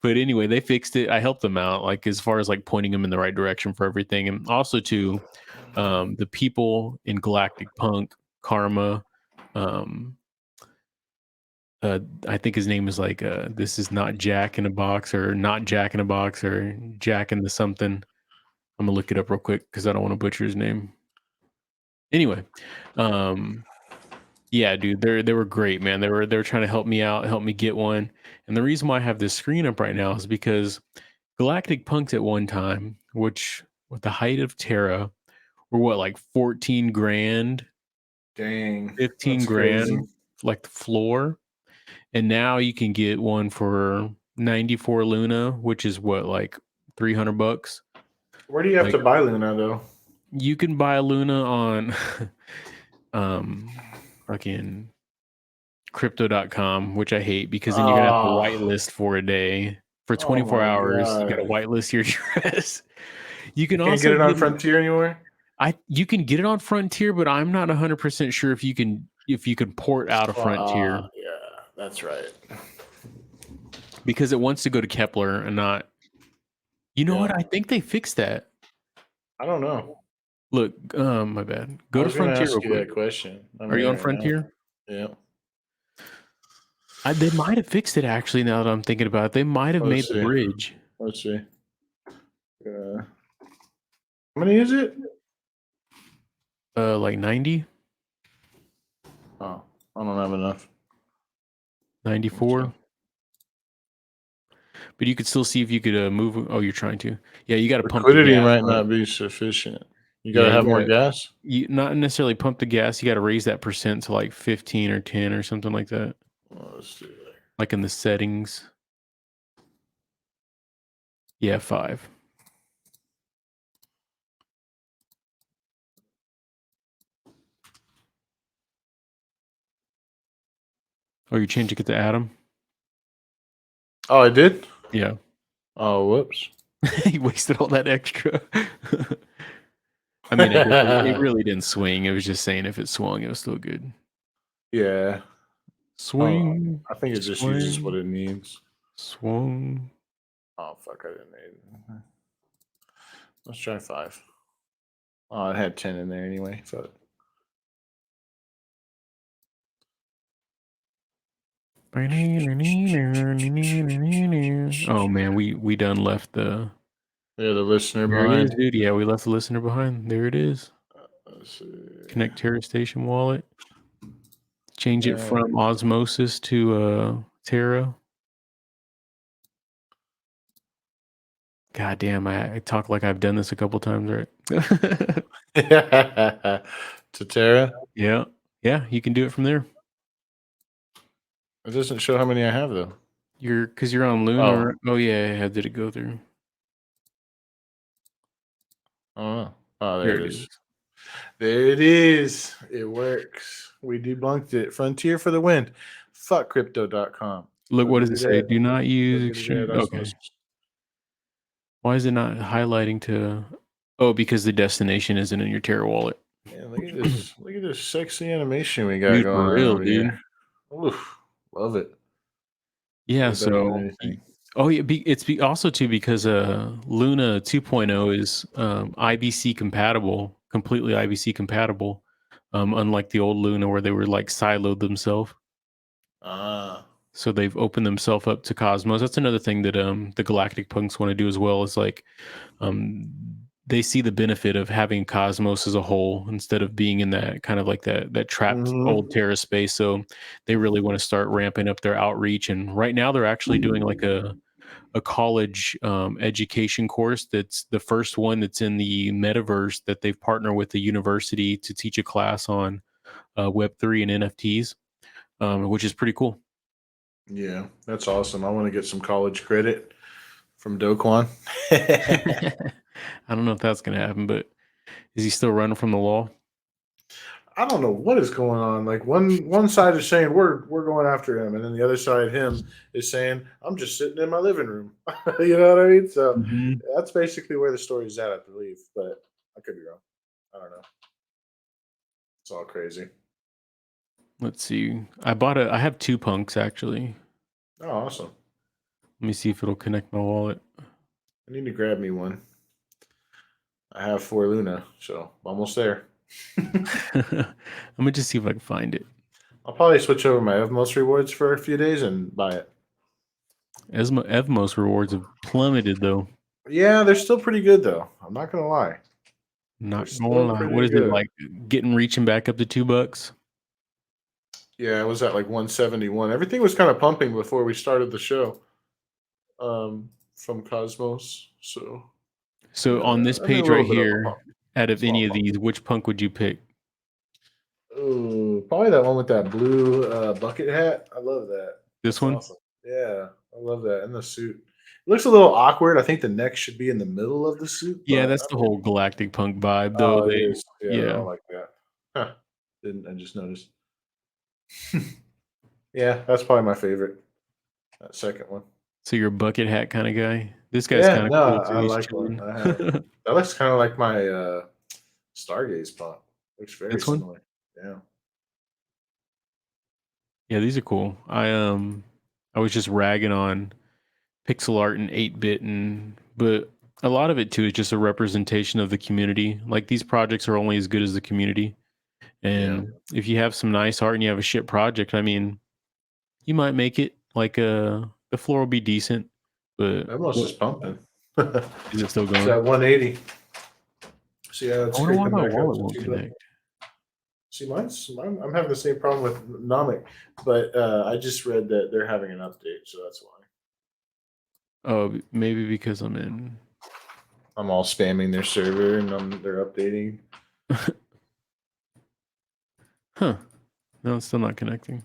[SPEAKER 2] But anyway, they fixed it. I helped them out, like as far as like pointing them in the right direction for everything. And also to the people in Galactic Punk, Karma, um, I think his name is like this is not Jack in a box or not Jack in a box or Jack in the something. I'm gonna look it up real quick because I don't want to butcher his name. Anyway, yeah, dude, they were great, man. They were trying to help me out, help me get one. And the reason why I have this screen up right now is because Galactic Punks at one time, which with the height of Terra, were what, like 14 grand,
[SPEAKER 1] Dang,
[SPEAKER 2] 15
[SPEAKER 1] that's crazy.
[SPEAKER 2] grand, like the floor. And now you can get one for 94 Luna, which is what, like $300.
[SPEAKER 1] Where do you have
[SPEAKER 2] Like
[SPEAKER 1] to buy Luna though?
[SPEAKER 2] you can buy a Luna on fucking crypto.com, which I hate because then you're gonna have to
[SPEAKER 1] Oh,
[SPEAKER 2] whitelist for a day. For
[SPEAKER 1] oh
[SPEAKER 2] 24
[SPEAKER 1] my
[SPEAKER 2] hours, you gotta
[SPEAKER 1] god!
[SPEAKER 2] whitelist your address. You
[SPEAKER 1] You
[SPEAKER 2] can
[SPEAKER 1] can't get
[SPEAKER 2] also
[SPEAKER 1] it on
[SPEAKER 2] get
[SPEAKER 1] Frontier anywhere.
[SPEAKER 2] you can get it on Frontier, but I'm not 100% sure if you can port out of Frontier
[SPEAKER 1] Yeah, that's right.
[SPEAKER 2] because it wants to go to Kepler and not. You know
[SPEAKER 1] Yeah,
[SPEAKER 2] what? I think they fixed that.
[SPEAKER 1] I don't know.
[SPEAKER 2] Look, my bad.
[SPEAKER 1] I
[SPEAKER 2] Go to
[SPEAKER 1] was gonna
[SPEAKER 2] Frontier
[SPEAKER 1] ask
[SPEAKER 2] real
[SPEAKER 1] you
[SPEAKER 2] quick.
[SPEAKER 1] that question. I'm
[SPEAKER 2] Are you
[SPEAKER 1] there
[SPEAKER 2] on
[SPEAKER 1] right now.
[SPEAKER 2] Frontier?
[SPEAKER 1] Yeah.
[SPEAKER 2] They might have fixed it actually. Now that I'm thinking about it, they might have made
[SPEAKER 1] Let's
[SPEAKER 2] the
[SPEAKER 1] see.
[SPEAKER 2] bridge.
[SPEAKER 1] Let's see. How many is it?
[SPEAKER 2] Like 90,
[SPEAKER 1] Oh, I don't have enough.
[SPEAKER 2] 94. But you could still see if you could move. Oh, you're trying to. Yeah, you got to pump the
[SPEAKER 1] Liquidity
[SPEAKER 2] gas
[SPEAKER 1] might
[SPEAKER 2] on it.
[SPEAKER 1] not be sufficient. You
[SPEAKER 2] Yeah,
[SPEAKER 1] gotta
[SPEAKER 2] you
[SPEAKER 1] have more
[SPEAKER 2] got to.
[SPEAKER 1] gas.
[SPEAKER 2] You not necessarily pump the gas. You got to raise that percent to like 15 or 10 or something like that.
[SPEAKER 1] Let's see.
[SPEAKER 2] Like in the settings. Yeah, 5. Oh, you're changing it to Atom?
[SPEAKER 1] Oh, I did.
[SPEAKER 2] Yeah.
[SPEAKER 1] Oh, whoops.
[SPEAKER 2] He wasted all that extra. I mean, it really didn't swing. It was just saying if it swung, it was still good.
[SPEAKER 1] Yeah. Oh,
[SPEAKER 2] Swing,
[SPEAKER 1] I think it just uses what
[SPEAKER 2] swing,
[SPEAKER 1] it needs.
[SPEAKER 2] swung.
[SPEAKER 1] Oh fuck! I didn't need it. Let's try 5. Oh, it had 10 in there anyway. So
[SPEAKER 2] Oh man, we done left the.
[SPEAKER 1] yeah, the listener
[SPEAKER 2] There it is,
[SPEAKER 1] behind.
[SPEAKER 2] dude. Yeah, we left the listener behind. There it is.
[SPEAKER 1] Let's see.
[SPEAKER 2] Connect Terra Station wallet. Change it
[SPEAKER 1] Yeah.
[SPEAKER 2] from Osmosis to Terra. God damn, I talk like I've done this a couple times, right?
[SPEAKER 1] To Terra.
[SPEAKER 2] Yeah. Yeah, you can do it from there.
[SPEAKER 1] It doesn't show how many I have though.
[SPEAKER 2] Because you're on
[SPEAKER 1] Oh,
[SPEAKER 2] Lunar. Oh yeah, how did it go through?
[SPEAKER 1] oh, oh, there
[SPEAKER 2] There
[SPEAKER 1] it
[SPEAKER 2] it
[SPEAKER 1] is.
[SPEAKER 2] is.
[SPEAKER 1] There it is. It works. We debunked it. Frontier for the win. Fuck crypto.com.
[SPEAKER 2] Look, what
[SPEAKER 1] Look
[SPEAKER 2] does
[SPEAKER 1] at
[SPEAKER 2] it say?
[SPEAKER 1] that.
[SPEAKER 2] Do not use
[SPEAKER 1] Look at
[SPEAKER 2] exchange.
[SPEAKER 1] that
[SPEAKER 2] Okay.
[SPEAKER 1] osmosis.
[SPEAKER 2] Why is it not highlighting to? Oh, because the destination isn't in your Terra wallet.
[SPEAKER 1] Man, look at this. Look at this sexy animation we got
[SPEAKER 2] Dude,
[SPEAKER 1] going
[SPEAKER 2] for
[SPEAKER 1] on
[SPEAKER 2] real,
[SPEAKER 1] over here.
[SPEAKER 2] dude.
[SPEAKER 1] Oof, love it.
[SPEAKER 2] Yeah,
[SPEAKER 1] Way better than
[SPEAKER 2] so
[SPEAKER 1] anything.
[SPEAKER 2] oh yeah, also too because Luna 2.0 is IBC compatible, completely IBC compatible. Unlike the old Luna where they were like siloed themselves.
[SPEAKER 1] Ah,
[SPEAKER 2] So they've opened themselves up to Cosmos. That's another thing that the Galactic Punks want to do as well. Is like um, they see the benefit of having Cosmos as a whole instead of being in that kind of like that trapped
[SPEAKER 1] hmm
[SPEAKER 2] old Terra space. So they really want to start ramping up their outreach. And right now they're actually doing like a college education course that's the first one that's in the metaverse that they've partnered with the university to teach a class on Web3 and NFTs, which is pretty cool.
[SPEAKER 1] Yeah, that's awesome. I want to get some college credit from Dokwan.
[SPEAKER 2] I don't know if that's going to happen, but is he still running from the law?
[SPEAKER 1] I don't know what is going on. Like one side is saying we're going after him, and then the other side, him, is saying I'm just sitting in my living room. You know what I mean? So
[SPEAKER 2] Mhm.
[SPEAKER 1] that's basically where the story's at, I believe. But I could be wrong. I don't know. It's all crazy.
[SPEAKER 2] Let's see. I have two punks actually.
[SPEAKER 1] Oh, awesome.
[SPEAKER 2] Let me see if it'll connect my wallet.
[SPEAKER 1] I need to grab me one. I have 4 Luna, so almost there.
[SPEAKER 2] I'm gonna just see if I can find it.
[SPEAKER 1] I'll probably switch over my Evmos rewards for a few days and buy it.
[SPEAKER 2] Evmos rewards have plummeted though.
[SPEAKER 1] Yeah, they're still pretty good though. I'm not gonna lie. They're
[SPEAKER 2] Not
[SPEAKER 1] still
[SPEAKER 2] gonna lie. What
[SPEAKER 1] pretty
[SPEAKER 2] is it
[SPEAKER 1] good.
[SPEAKER 2] like reaching back up to $2?
[SPEAKER 1] Yeah, it was at like 171. Everything was kind of pumping before we started the show. From Cosmos. So
[SPEAKER 2] So on this
[SPEAKER 1] and then a
[SPEAKER 2] page
[SPEAKER 1] little
[SPEAKER 2] right
[SPEAKER 1] bit of a
[SPEAKER 2] here,
[SPEAKER 1] pump,
[SPEAKER 2] out of
[SPEAKER 1] small
[SPEAKER 2] any of
[SPEAKER 1] pump.
[SPEAKER 2] these, which punk would you pick?
[SPEAKER 1] Ooh, probably that one with that blue bucket hat. I love that.
[SPEAKER 2] This
[SPEAKER 1] That's
[SPEAKER 2] one?
[SPEAKER 1] awesome. Yeah, I love that. And the suit. It looks a little awkward. I think the neck should be in the middle of the suit,
[SPEAKER 2] Yeah,
[SPEAKER 1] but
[SPEAKER 2] that's
[SPEAKER 1] I
[SPEAKER 2] the
[SPEAKER 1] mean,
[SPEAKER 2] whole galactic punk vibe though.
[SPEAKER 1] oh, it is. Yeah, they're
[SPEAKER 2] Yeah.
[SPEAKER 1] all like that. Huh. Didn't I just noticed? Yeah, that's probably my favorite. That second one.
[SPEAKER 2] So you're a bucket hat kind of guy. This guy's
[SPEAKER 1] Yeah,
[SPEAKER 2] kind of
[SPEAKER 1] no,
[SPEAKER 2] cool too.
[SPEAKER 1] I
[SPEAKER 2] He's
[SPEAKER 1] like one.
[SPEAKER 2] chilling.
[SPEAKER 1] I have. That looks kind of like my Stargaze pump. Looks very
[SPEAKER 2] This one?
[SPEAKER 1] similar. Yeah.
[SPEAKER 2] Yeah, these are cool. I was just ragging on pixel art and 8-bit but a lot of it too is just a representation of the community. Like these projects are only as good as the community.
[SPEAKER 1] Yeah.
[SPEAKER 2] And if you have some nice art and you have a shit project, I mean, you might make it. Like the floor will be decent, but
[SPEAKER 1] Almost
[SPEAKER 2] what
[SPEAKER 1] just pumping.
[SPEAKER 2] is it still
[SPEAKER 1] It's
[SPEAKER 2] going?
[SPEAKER 1] at 180. See how
[SPEAKER 2] I
[SPEAKER 1] it's
[SPEAKER 2] wonder why
[SPEAKER 1] creeping
[SPEAKER 2] my
[SPEAKER 1] back up
[SPEAKER 2] wallet
[SPEAKER 1] to
[SPEAKER 2] won't
[SPEAKER 1] 2 bucks.
[SPEAKER 2] connect.
[SPEAKER 1] See, I'm having the same problem with Nomic, but I just read that they're having an update, so that's why.
[SPEAKER 2] Oh, maybe because I'm in.
[SPEAKER 1] I'm all spamming their server and they're updating.
[SPEAKER 2] Huh. No, it's still not connecting.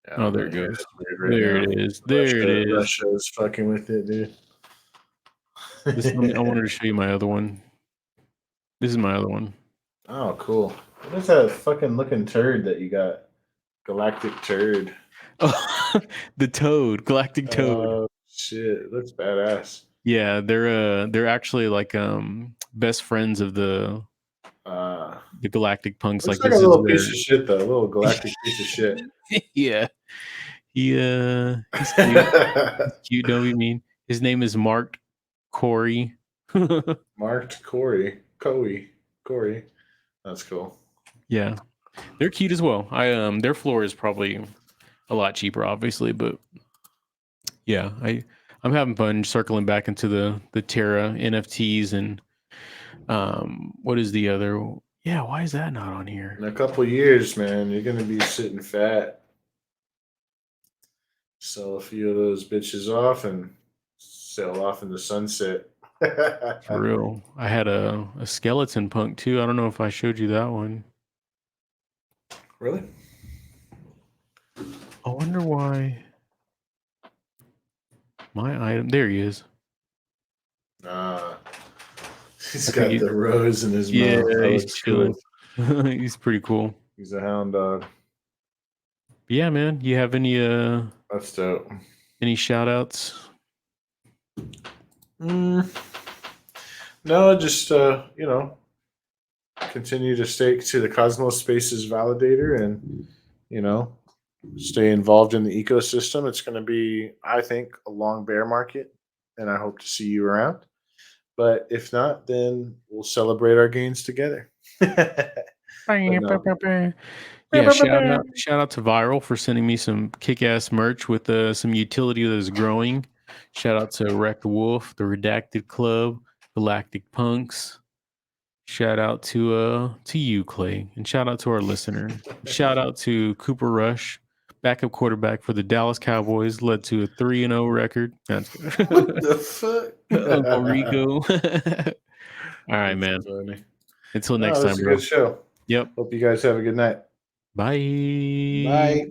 [SPEAKER 1] Yeah, I
[SPEAKER 2] Oh,
[SPEAKER 1] don't
[SPEAKER 2] there
[SPEAKER 1] know.
[SPEAKER 2] it
[SPEAKER 1] Yeah,
[SPEAKER 2] goes.
[SPEAKER 1] it's weird right
[SPEAKER 2] There
[SPEAKER 1] now.
[SPEAKER 2] it is. There it is.
[SPEAKER 1] Russia is fucking with it, dude.
[SPEAKER 2] I wanted to show you my other one. This is my other one.
[SPEAKER 1] Oh, cool. What is that fucking looking turd that you got? Galactic turd.
[SPEAKER 2] Oh, the Toad, Galactic Toad.
[SPEAKER 1] Oh shit, it looks badass.
[SPEAKER 2] Yeah, they're actually like best friends of
[SPEAKER 1] Uh
[SPEAKER 2] the Galactic Punks.
[SPEAKER 1] Looks
[SPEAKER 2] Like
[SPEAKER 1] like a
[SPEAKER 2] this is
[SPEAKER 1] little piece
[SPEAKER 2] their
[SPEAKER 1] of shit though, a little galactic piece of shit.
[SPEAKER 2] yeah. He's cute. He's cute, don't be mean. His name is Marked Corey.
[SPEAKER 1] Marked Corey. That's cool.
[SPEAKER 2] Yeah. They're cute as well. Their floor is probably a lot cheaper, obviously, but yeah, I'm having fun circling back into the Terra NFTs and what is the other? Yeah, why is that not on here?
[SPEAKER 1] In a couple years, man, you're gonna be sitting fat. Sell a few of those bitches off and sail off in the sunset.
[SPEAKER 2] For real. I had a skeleton punk too. I don't know if I showed you that one.
[SPEAKER 1] Really?
[SPEAKER 2] I wonder why my item. There he is.
[SPEAKER 1] Ah, he's
[SPEAKER 2] I think
[SPEAKER 1] got the rose in his
[SPEAKER 2] yeah,
[SPEAKER 1] mouth. That
[SPEAKER 2] he's
[SPEAKER 1] looks cool.
[SPEAKER 2] chilling. He's pretty cool.
[SPEAKER 1] He's a hound dog.
[SPEAKER 2] But yeah, man. You have
[SPEAKER 1] That's dope.
[SPEAKER 2] any shout outs?
[SPEAKER 1] Mm, no, just continue to stake to the Cosmos Spaces validator and, stay involved in the ecosystem. It's going to be, I think, a long bear market, and I hope to see you around. But if not, then we'll celebrate our gains together. But no.
[SPEAKER 2] Yeah, shout out to Viral for sending me some kick-ass merch with some utility that is growing. Shout out to Wreck the Wolf, the Redacted Club, Galactic Punks. Shout out to you, Clay, and shout out to our listener. Shout out to Cooper Rush, backup quarterback for the Dallas Cowboys, led to a 3-0 record.
[SPEAKER 1] What the fuck?
[SPEAKER 2] Uncle Rico. All right, man.
[SPEAKER 1] Funny.
[SPEAKER 2] Until next time,
[SPEAKER 1] That's a
[SPEAKER 2] bro.
[SPEAKER 1] good show.
[SPEAKER 2] Yep.
[SPEAKER 1] Hope you guys have a good night.
[SPEAKER 2] Bye.
[SPEAKER 1] Bye.